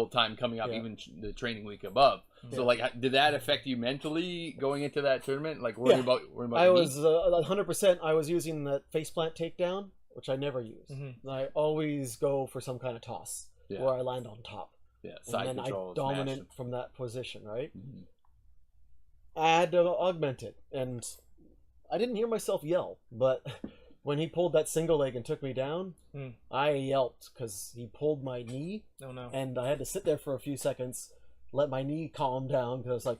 time coming up, even the training week above. So like, did that affect you mentally going into that tournament? Like worrying about I was 100%. I was using the faceplant takedown, which I never use. I always go for some kind of toss where I land on top. Yeah, side and then control, I dominate from that position, right? I had to augment it, and I didn't hear myself yell, but when he pulled that single leg and took me down, I yelped because he pulled my knee. Oh no! And I had to sit there for a few seconds, let my knee calm down because I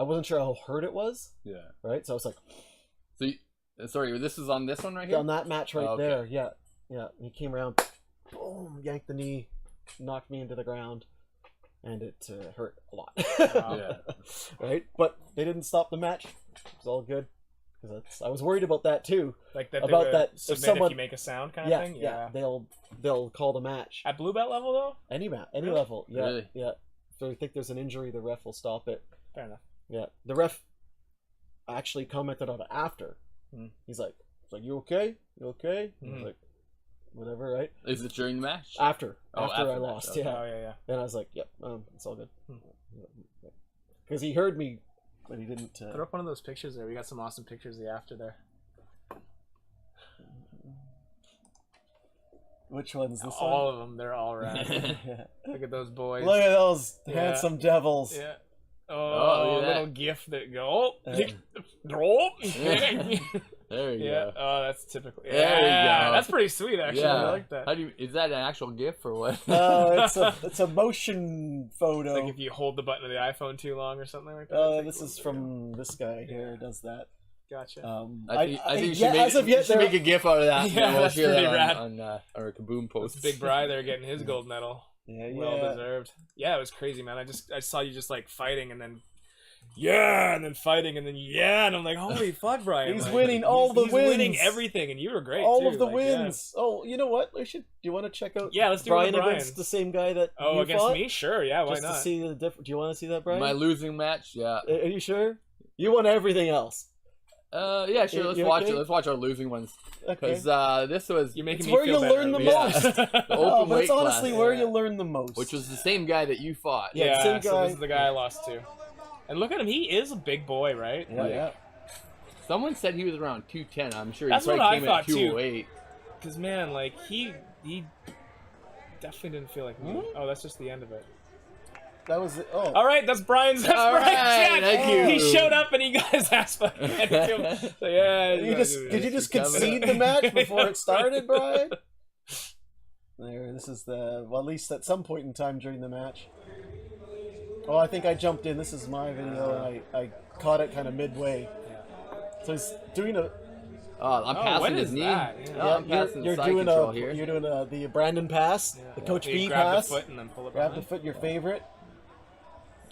wasn't sure how hurt it was. Yeah. Right. So I was like, sorry, this is on this one right here. On that match right there. Yeah. Yeah. He came around, boom, yanked the knee, knocked me into the ground, and it hurt a lot. Right. But they didn't stop the match. It was all good. I was worried about that too. Like that about that if someone, if you make a sound kind of thing. Yeah, they'll call the match at blue belt level though. Any level. Yeah, really? Yeah. So I think there's an injury, the ref will stop it. Fair enough. Yeah, the ref actually commented on it after. He's like, "You okay? You okay?" I was like, whatever, right? Is it during the match? After after I the lost, match, okay. yeah. Oh yeah. And I was like, yep, it's all good. Because he heard me, but he didn't. Put up one of those pictures there. We got some awesome pictures of the after there. Which one's this All one? of them. They're all rad. Yeah. Look at those boys. Look at those Yeah. handsome devils. Yeah. Oh, Oh, look at little that. gif that go. There you Yeah. go. Oh, that's typical. There you Yeah, go. that's pretty sweet actually. Yeah. I like that. How do you? Is that an actual GIF or what? It's a motion photo. Like if you hold the button of the iPhone too long or something like that. This is from this guy here. Does that? Gotcha. I think you should, yeah, make, as of yet, you should make a GIF out of that. Yeah, we'll that's share pretty that rad. on our Kaboom post. That's Big Bri there getting his gold medal. Yeah, Well deserved. Yeah, it was crazy, man. I saw you just like fighting and then and then fighting and then and I'm like, holy fuck, Brian. He's like, winning all the he's wins. winning everything, and you were great. all too. of the like, wins. Oh, you know what? Do you want to check out? Yeah, let's do Brian Brian against the same guy that Oh, you against fought? me? Sure, yeah, why Just not? to see the difference. Do you want to see that, Brian? My losing match, yeah. Are you sure? You won everything else. Yeah, sure. Let's You watch okay? it. Let's watch our losing ones. Okay. Because this was You're making It's me where feel you better, learn the at least. most. the Oh, open but it's weight honestly class, where you learn the most. which was the same guy that you fought. Yeah, Yeah, same so guy. this is the guy I lost to. And look at him, he is a big boy, right? Yeah. Someone said he was around 210. I'm sure That's he probably what I came in thought, at too. 208. Because, man, like, he definitely didn't feel like me. Oh, that's just the end of it. That was it. Oh. All right, that's Brian's. All right, Brian's thank you. He showed up and he got his ass fucking handed to him. So, yeah. Did you just concede the match before it started, Brian? There, this is at least at some point in time during the match. Oh, I think I jumped in. This is my video, and I caught it kind of midway. So he's doing a. Oh, I'm passing what his is knee. that? Yeah, Yeah, I'm passing you're side doing control here. You're doing the Brandon pass, the Coach You B grab pass. the foot and then pull it Grab behind. the foot, your favorite.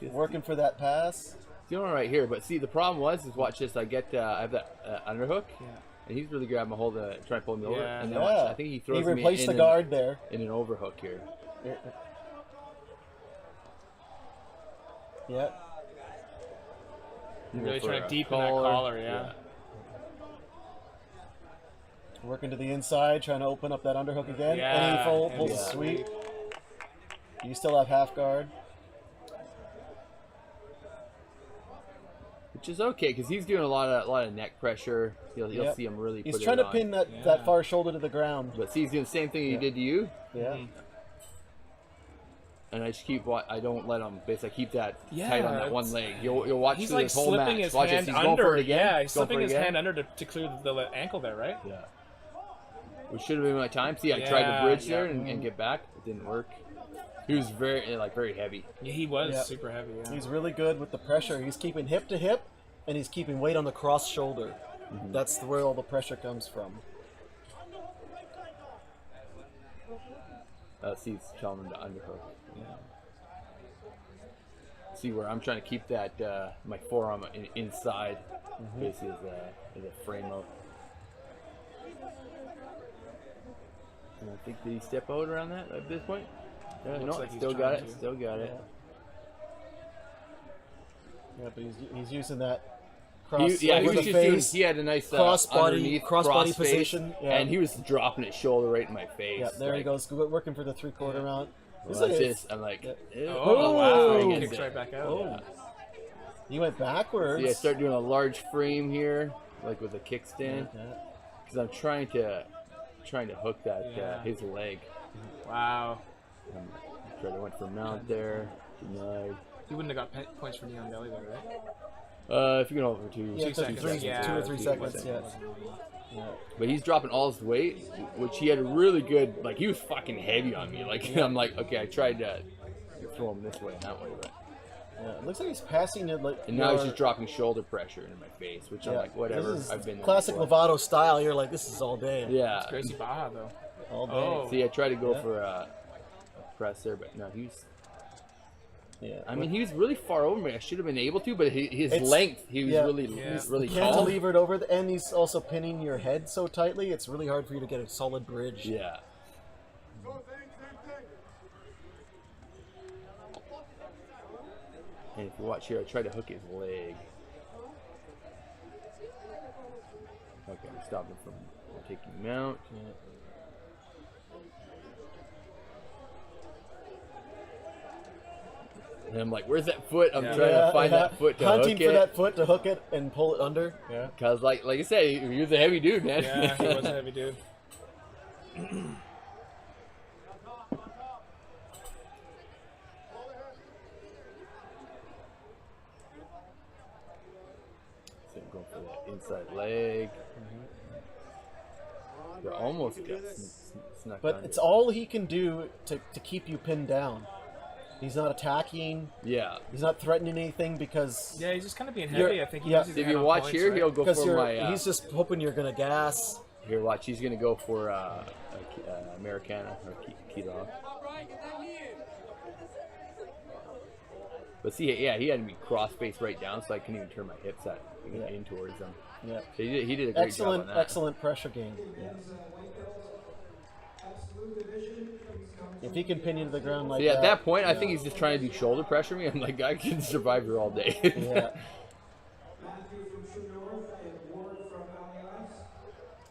Working for that pass. Doing one right here, but see, the problem is watch this. I have that underhook, Yeah. and he's really grabbing a hold of, trying to pull me over. Yeah. And then Yeah. watch, I think he throws He me replaced in the guard there. in an overhook here. Yeah. Really For trying to a deepen that collar, yeah. Working to the inside, trying to open up that underhook again. Yeah, And he pulls and a yeah. sweep. You still have half guard. Which is okay because he's doing a lot of neck pressure. You'll Yep. see him really. He's put trying it to on. pin that Yeah. far shoulder to the ground. But see, he's doing the same thing he did to you, Yeah. and I just I don't let him basically keep that Yeah, tight on that one leg. You'll watch He's through like this whole slipping match. his Watch hand this. He's going under. for it again. Yeah, he's Going for slipping it his again. hand under to clear the ankle there, right? Yeah. Which should have been my time. See, I tried to bridge there and get back. It didn't work. He was very heavy. Yeah, he was Yeah. super heavy. Yeah. He's really good with the pressure. He's keeping hip to hip, and he's keeping weight on the cross shoulder. That's where all the pressure comes from. See, he's telling him to underhook. See where I'm trying to keep that my forearm inside, basically as a frame out. And I think, did he step out around that at this point? Yeah, Looks no, like he's still got trying it. to. Still got it. Yeah, but he's using that cross He over was the just doing. face. He had a nice crossbody cross face, position. Yeah. and he was dropping his shoulder right in my face. Yeah, there he like, goes, working for the 3/4 mount. Well, This that's is- just, I'm like, Yeah. ew. Oh, wow! Oh, He Against kicks it. right back out. Oh. He went backwards. See, I start doing a large frame here, like with a kickstand, Yeah. because I'm trying to hook that Yeah. his leg. Wow. Try to went for mount there, denied. He wouldn't have got points for knee on belly there, right? If you can hold it for 2 Yeah, 2 seconds. Yeah, 2 or 3 2 seconds. Yeah. Yeah. But he's dropping all his weight, which he had a really good, like he was fucking heavy on me. Like I'm like, okay, I tried to throw him this way and that way, but Yeah. It looks like he's passing it like. and now he's more- just dropping shoulder pressure into my face, which I'm Yeah. like, whatever. This is I've been there classic before. Lovato style. You're like, this is all day. Yeah. It's Gracie Baja though. All day. Oh. See, I tried to go Yeah. for a press there, but no, he was. Yeah. I mean, he was really far over me. I should have been able to, but his It's- length, he was yeah. really, Yeah. really You tall. cantilever it over, and he's also pinning your head so tightly. It's really hard for you to get a solid bridge. Yeah. And if you watch here, I tried to hook his leg. Okay, I'm stopping from taking him out. And I'm like, where's that foot? I'm trying to find that foot to hunting hook it. for that foot to hook it and pull it under. Yeah. Cause like I said, he was a heavy dude, man. Yeah, he was a heavy dude. Going for that inside leg. You almost got snuck But under. it's all he can do to keep you pinned down. He's not attacking. Yeah. He's not threatening anything because Yeah, he's just kind of being heavy. I think he knows he's If ahead you on watch points, here, right? he'll go for my. he's just hoping you're gonna gas. Here, watch. He's gonna go for Americana or Kilo. But see, yeah, he had me cross face right down, so I couldn't even turn my hips in towards him. Yeah. So he did a great job on that. Excellent pressure game. Yeah. If he can pin you to the ground like At that point, I think he's just trying to do shoulder pressure me. I'm like, I can survive here all day. Yeah.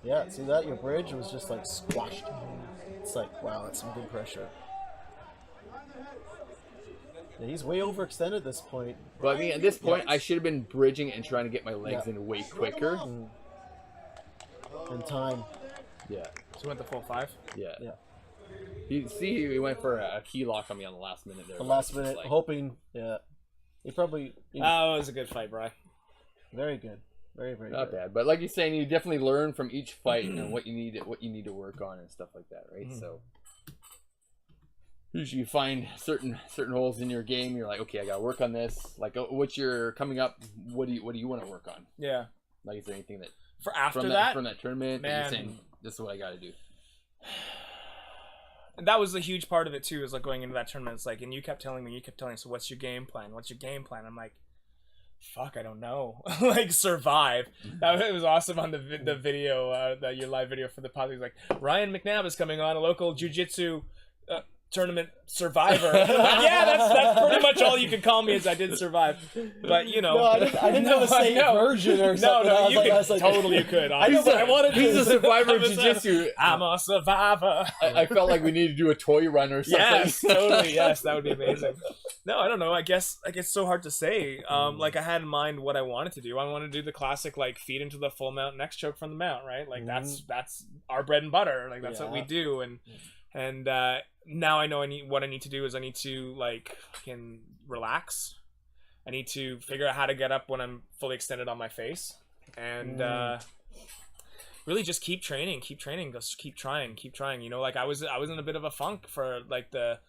Yeah, see that? Your bridge was just like squashed. It's like, wow, that's some good pressure. Yeah, he's way overextended at this point. But I mean, at this point, I should have been bridging and trying to get my legs in way quicker. In time. Yeah. So he went the full 5? Yeah. Yeah. He went for a key lock on me on the last minute there. The last minute, hoping, yeah. He probably... Oh, it was a good fight, Bri. Very good. Very, very Not good. bad. But like you're saying, you definitely learn from each fight and what you need to work on and stuff like that, right? So usually you find certain holes in your game. You're like, okay, I gotta work on this. Like, what's your coming up? What do you want to work on? Yeah. Like, is there anything that For after from that tournament that man, you're saying this is what I gotta do? And that was a huge part of it too. Is like going into that tournament. It's like, and you kept telling me, so what's your game plan? What's your game plan? I'm like, fuck, I don't know. Like, survive. It was awesome on the video, your live video for the pod. He's like, Ryan MacNab is coming on, a local jiu-jitsu tournament survivor. Yeah, that's pretty much all you can call me, is I did survive. But you know, No, I didn't have a safe version or something. No, you totally could. I know, but I wanted to. He's a survivor of jiu-jitsu. I'm a survivor. I felt like we need to do a toy run or something. Yes, totally. Yes, that would be amazing. No, I don't know. I guess it's so hard to say. Like, I had in mind what I wanted to do. I wanted to do the classic, like, feet into the full mount, next choke from the mount, right? Like, that's our bread and butter. Like, that's what we do. And now I know what I need to do is I need to, like, fucking relax. I need to figure out how to get up when I'm fully extended on my face. And really just keep training, just keep trying. You know, like, I was in a bit of a funk for, like, because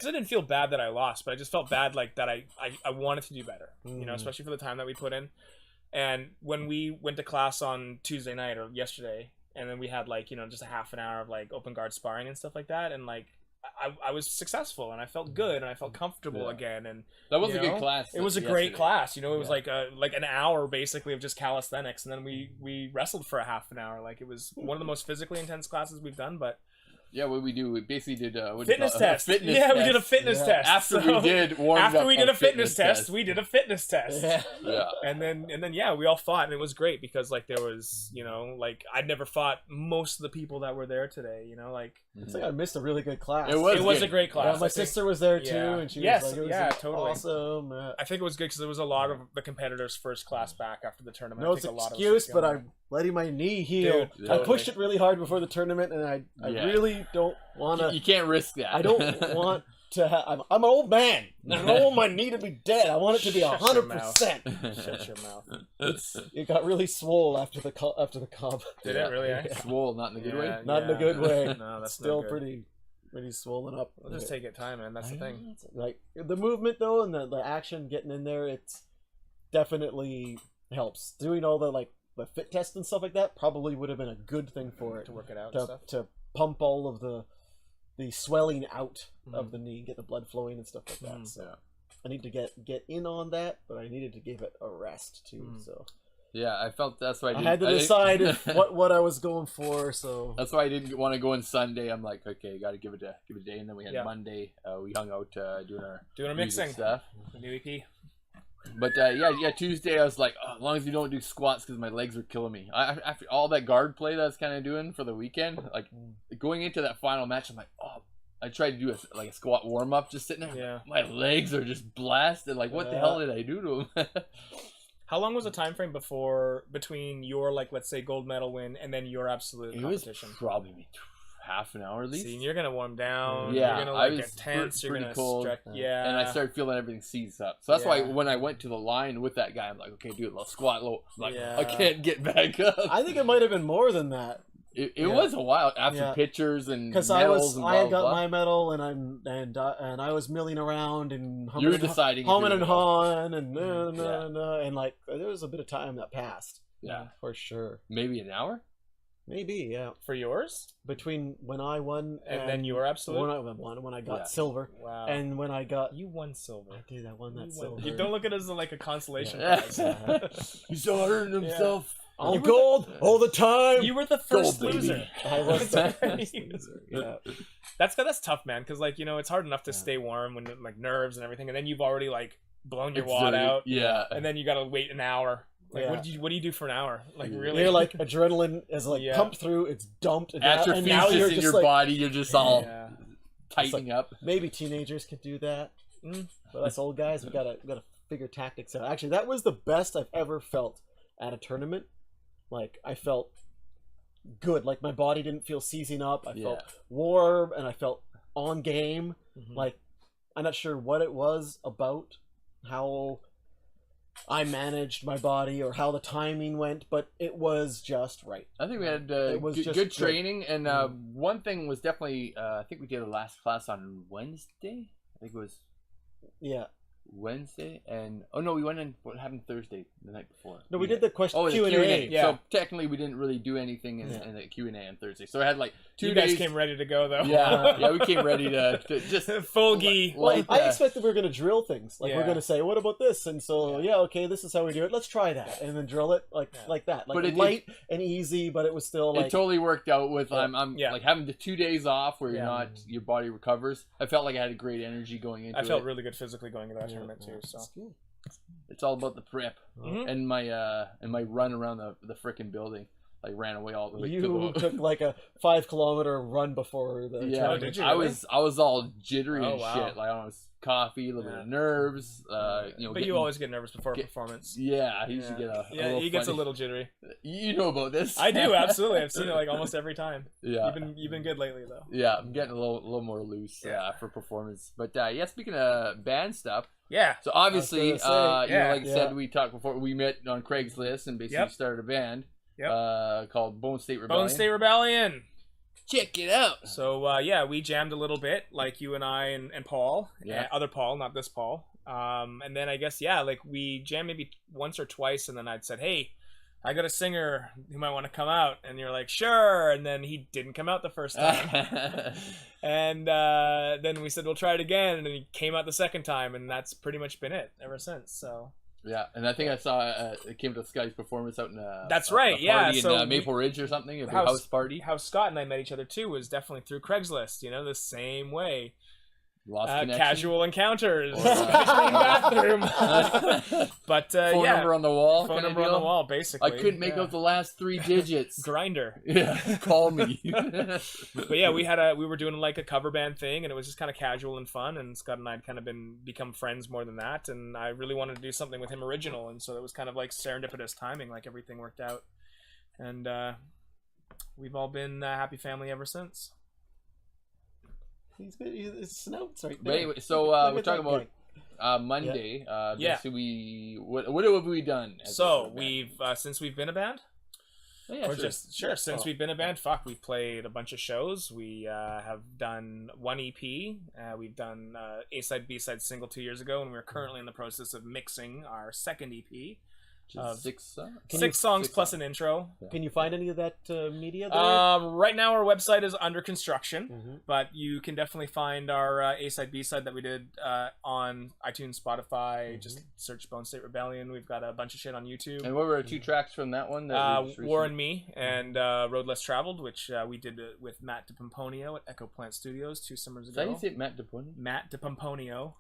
I didn't feel bad that I lost, but I just felt bad, like, that I wanted to do better, you know, especially for the time that we put in. And when we went to class on Tuesday night or yesterday, and then we had, like, you know, just a half an hour of, like, open guard sparring and stuff like that, and, like, I was successful and I felt good and I felt comfortable again, and That was a good class. It was a great class, you know. It was like an hour basically of just calisthenics, and then we wrestled for a half an hour. Like, it was one of the most physically intense classes we've done. But yeah, what we do, we basically did fitness test. We did a fitness test. After we did a fitness test, we did a fitness test. Yeah. And then yeah, we all fought, and it was great because, like, there was, you know, like, I'd never fought most of the people that were there today, you know, like, It's like I missed a really good class. It was a great class. Yeah, my sister was there too, and she was like, it was totally awesome. I think it was good because there was a lot of the competitors' first class back after the tournament. No, it's an excuse, but I'm letting my knee heal. Dude, I pushed it really hard before the tournament, and I really don't want to. You can't risk that. I don't want to have. I'm an old man. I don't want my knee to be dead. I want it to be 100%. Shut your mouth. It got really swole after the comp. Did it really? Yeah. Swole, not in a good way. Not in a good way. No, that's still not good. pretty swollen up. We'll just take it time, man. That's the thing. Like, the movement though, and the action getting in there, it's definitely helps. Doing all the fit test and stuff like that probably would have been a good thing for it To work it out and stuff. to pump all of the swelling out of the knee, get the blood flowing and stuff like that. So I need to get in on that, but I needed to give it a rest too. So yeah, I felt that's why I had to decide what I was going for. So that's why I didn't want to go on Sunday. I'm like, okay, got to give it a day, and then we had Monday. We hung out doing our mixing stuff. The new EP. But Tuesday I was like, oh, as long as you don't do squats, because my legs were killing me. After all that guard play that I was kind of doing for the weekend, like going into that final match, I'm like, oh, I tried to do a squat warm up, just sitting there. Yeah. My legs are just blasted. Like, what the hell did I do to them? How long was the time frame between your, like, let's say gold medal win and then your absolute competition? Was probably half an hour at least. See, and you're gonna warm down. Yeah, you're gonna get tense. You're gonna cold. stretch. Yeah, and I started feeling everything seize up. So that's why when I went to the line with that guy, I'm like, okay, dude, let's squat low. I'm like, I can't get back up. I think it might have been more than that. It was a while after pictures and because I got my medal and I was milling around and humming and hawing and like there was a bit of time that passed. Yeah, for sure. Maybe an hour. Maybe, yeah. For yours? Between when I won and then you were absolute? When I got silver. Wow. And when I got... You won silver. I did, I won that silver. You don't look at it as like a consolation prize. He's hurting himself. All gold, all the time. You were the first loser. I was the first loser. Yeah. That's tough, man, because, like, you know, it's hard enough to stay warm when, like, nerves and everything, and then you've already, like, blown your wad out. Yeah. And then you gotta wait an hour. Like, what do you do for an hour? Like, really? You're like, adrenaline is like pumped through, it's dumped, and now you're just in your body, you're just all tightening up. Maybe teenagers could do that, but us old guys, we gotta figure tactics out. Actually, that was the best I've ever felt at a tournament. Like, I felt good. Like, my body didn't feel seizing up. I felt warm, and I felt on game. Like, I'm not sure what it was about how I managed my body or how the timing went, but it was just right. I think we had good training, and one thing was definitely, I think we did a last class on Wednesday. I think it was Wednesday, and we went in. What happened Thursday, the night before? No, we did the question Q&A. Yeah. So technically, we didn't really do anything in the Q&A on Thursday. So I had like 2 days. You guys came ready to go, though. Yeah, we came ready to just full gi. Well, I expected we were going to drill things. Like we're going to say, "What about this?" And so okay, this is how we do it. Let's try that, and then drill it like that, like light and easy. But it was still like it totally worked out with I'm like having the 2 days off where you're not your body recovers. I felt like I had a great energy going into it. I felt really good physically going into that tournament too. So. It's all about the prep and my run around the frickin' building. Like ran away all the way. You took like a 5-kilometer run before the tournament. Did you? I was all jittery and shit. Like I was coffee, a little bit of nerves. But you always get nervous before a performance. Yeah, he used to get a he gets a little jittery. You know about this? I do, absolutely. I've seen it like almost every time. Yeah, you've been good lately though. Yeah, I'm getting a little more loose for performance. But speaking of band stuff. Yeah. So obviously, like I said, we talked before. We met on Craigslist and basically started a band called Bone State Rebellion. Bone State Rebellion. Check it out. So we jammed a little bit, like you and I and Paul. Yeah. Other Paul, not this Paul. And then I guess like we jammed maybe once or twice, and then I'd said, "Hey, I got a singer who might want to come out," and you're like, "Sure." And then he didn't come out the first time. And then we said, "We'll try it again," and then he came out the second time, and that's pretty much been it ever since. So. Yeah, and I think I saw it came to Scotty's performance out in that's right, in Maple Ridge or something, a house party. How Scott and I met each other too was definitely through Craigslist, the same way. Casual encounters between bathroom. But phone number on the wall. Phone number on the wall, basically. I couldn't make out the last 3 digits. Grinder. Yeah, call me. But we were doing like a cover band thing, and it was just kind of casual and fun. And Scott and I had kind of become friends more than that. And I really wanted to do something with him original, and so it was kind of like serendipitous timing, like everything worked out. And we've all been a happy family ever since. His notes right there. But anyway, so we're talking about Monday. Basically, what have we done? So we've since we've been a band. Since we've been a band, we've played a bunch of shows. We have done 1 EP. We've done A-side, B-side single 2 years ago, and we're currently in the process of mixing our second EP. 6 songs? 6 songs plus an intro. Yeah. Can you find any of that media there? Right now our website is under construction, but you can definitely find our A-side, B-side that we did on iTunes, Spotify. Just search Bone State Rebellion. We've got a bunch of shit on YouTube. And what were 2 tracks from that one? War and Me and Road Less Traveled, which we did with Matt DePomponio at Echo Plant Studios 2 summers ago. Did you say Matt DePomponio? Matt DePomponio.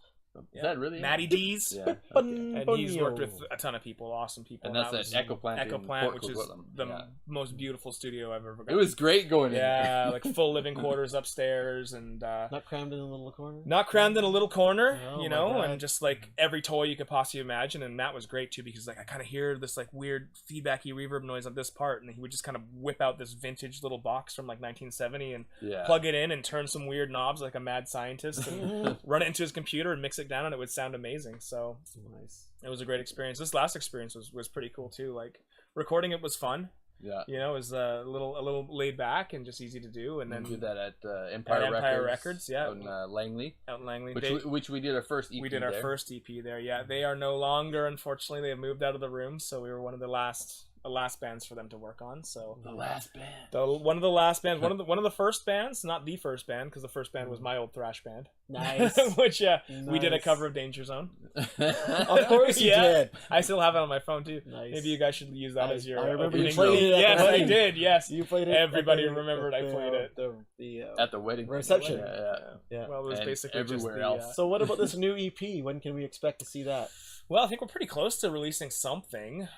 Is that really? Matty D's. Yeah. And he's worked with a ton of people, awesome people. And that's at Ecoplant, which is the most beautiful studio I've ever got. It was great going in. Yeah, like full living quarters upstairs and not crammed in a little corner. Not crammed in a little corner, oh, you know, and just like every toy you could possibly imagine. And that was great too because like I kind of hear this like weird feedbacky reverb noise on this part, and he would just kind of whip out this vintage little box from like 1970 and plug it in and turn some weird knobs like a mad scientist and run it into his computer and mix it down, and it would sound amazing. So nice. It was a great experience. This last experience was pretty cool too. Like recording it was fun. Yeah, you know, it was a little laid back and just easy to do. And then we did that at Empire Records, yeah, out in Langley. Out in Langley, which we did our first EP. We did our first EP there. Yeah, they are no longer, unfortunately, they have moved out of the room. So we were one of the last bands for them to work on. So the last band, one of the last bands, one of the first bands, not the first band, because the first band was my old thrash band. Nice. Which we did a cover of Danger Zone. Of course you did. I still have it on my phone too. Nice. Maybe you guys should use that as your. I remember you played it. Yes, I did. Yes, you played it. Everybody remembered I played it at the wedding reception. Yeah. Well, it was basically everywhere just else. So what about this new EP? When can we expect to see that? Well, I think we're pretty close to releasing something.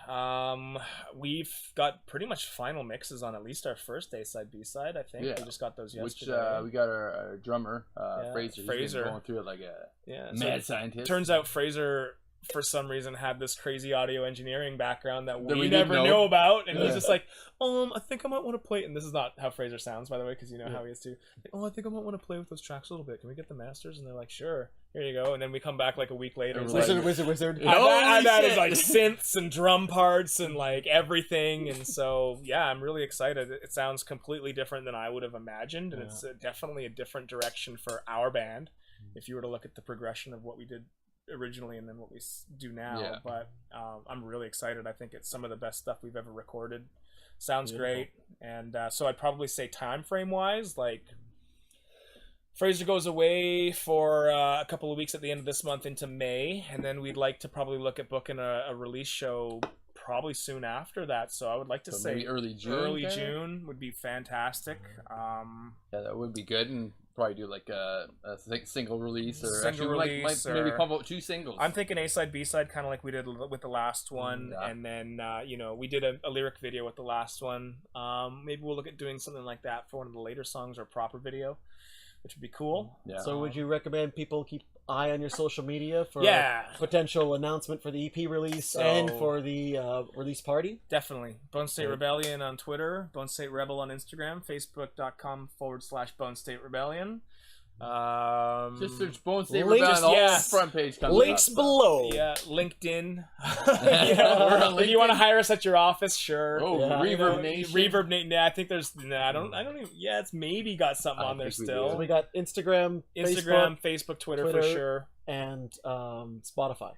We've got pretty much final mixes on at least our first A-side, B-side, I think. We just got those yesterday. Which we got our drummer, Fraser. He's been going through it like a mad scientist. Turns out Fraser, for some reason, had this crazy audio engineering background that we never know about. And he's just like, I think I might want to play. And this is not how Fraser sounds, by the way, because you know how he is too. Like, I think I might want to play with those tracks a little bit. Can we get the masters? And they're like, sure. Here you go. And then we come back like a week later. Wizard. That is like synths and drum parts and like everything. And so, yeah, I'm really excited. It sounds completely different than I would have imagined. And it's definitely a different direction for our band. If you were to look at the progression of what we did originally and then what we do now. But I'm really excited. I think it's some of the best stuff we've ever recorded. Sounds great. And so I'd probably say time frame wise, like Fraser goes away for a couple of weeks at the end of this month into May, and then we'd like to probably look at booking a release show probably soon after that. So I would like to say maybe early June. Early June would be fantastic. Yeah, that would be good, and probably do like a single release or maybe pump out 2 singles. I'm thinking A-side, B-side, kind of like we did with the last one, and then we did a lyric video with the last one. Maybe we'll look at doing something like that for one of the later songs or a proper video, which would be cool. Yeah. So would you recommend people keep eye on your social media for potential announcement for the EP release and for the release party? Definitely. Bone State Rebellion on Twitter, Bone State Rebel on Instagram, facebook.com/Bone State Rebellion. Just search Bone State Rebellion, all the front page comes links up. below. Yeah, LinkedIn. If you want to hire us at your office, sure. Reverb Nation. Reverb Nation. Yeah, I think there's. I don't even. Yeah, it's maybe got something on there still. So we got Instagram, Facebook, Twitter for sure, and Spotify.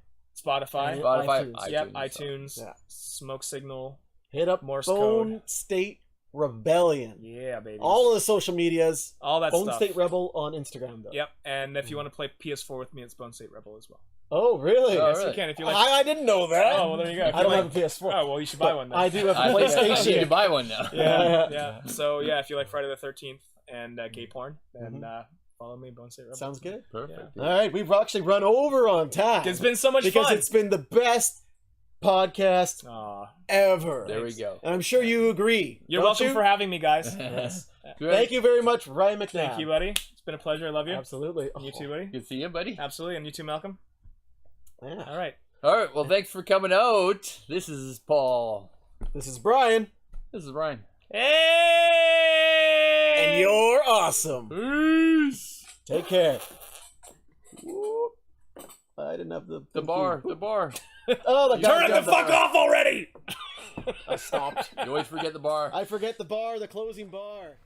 iTunes. iTunes. Yep, iTunes. Yeah. Smoke Signal. Hit up Morse Bone code. State Rebellion. Yeah, baby. All of the social medias. All that Bone stuff. State Rebel on Instagram, though. Yep, and if you want to play PS4 with me, it's Bone State Rebel as well. Oh, really? Yes, you can. If you like. I didn't know that. Oh, well, there you go. I don't have a PS4. Oh, well, you should buy one then. I do have a PlayStation. I need to buy one now. Yeah. So, yeah, if you like Friday the 13th and gay porn, then follow me, Bone State Rebel. Sounds good. Perfect. Yeah. All right, we've actually run over on time. It's been so much fun. Because it's been the best podcast ever. There we go. And I'm sure you agree. You're welcome for having me, guys. Yes. Thank you very much, Ryan MacNab. Thank you, buddy. It's been a pleasure. I love you. Absolutely. You too, buddy. Good to see you, buddy. Absolutely. And you too, Malcolm. Yeah. All right. Well, thanks for coming out. This is Paul. This is Brian. This is Ryan. Hey! And you're awesome. Peace. Take care. Whoop. I didn't have the bar. Oh, turn it the fuck off already! I stopped. You always forget the bar. I forget the bar, the closing bar.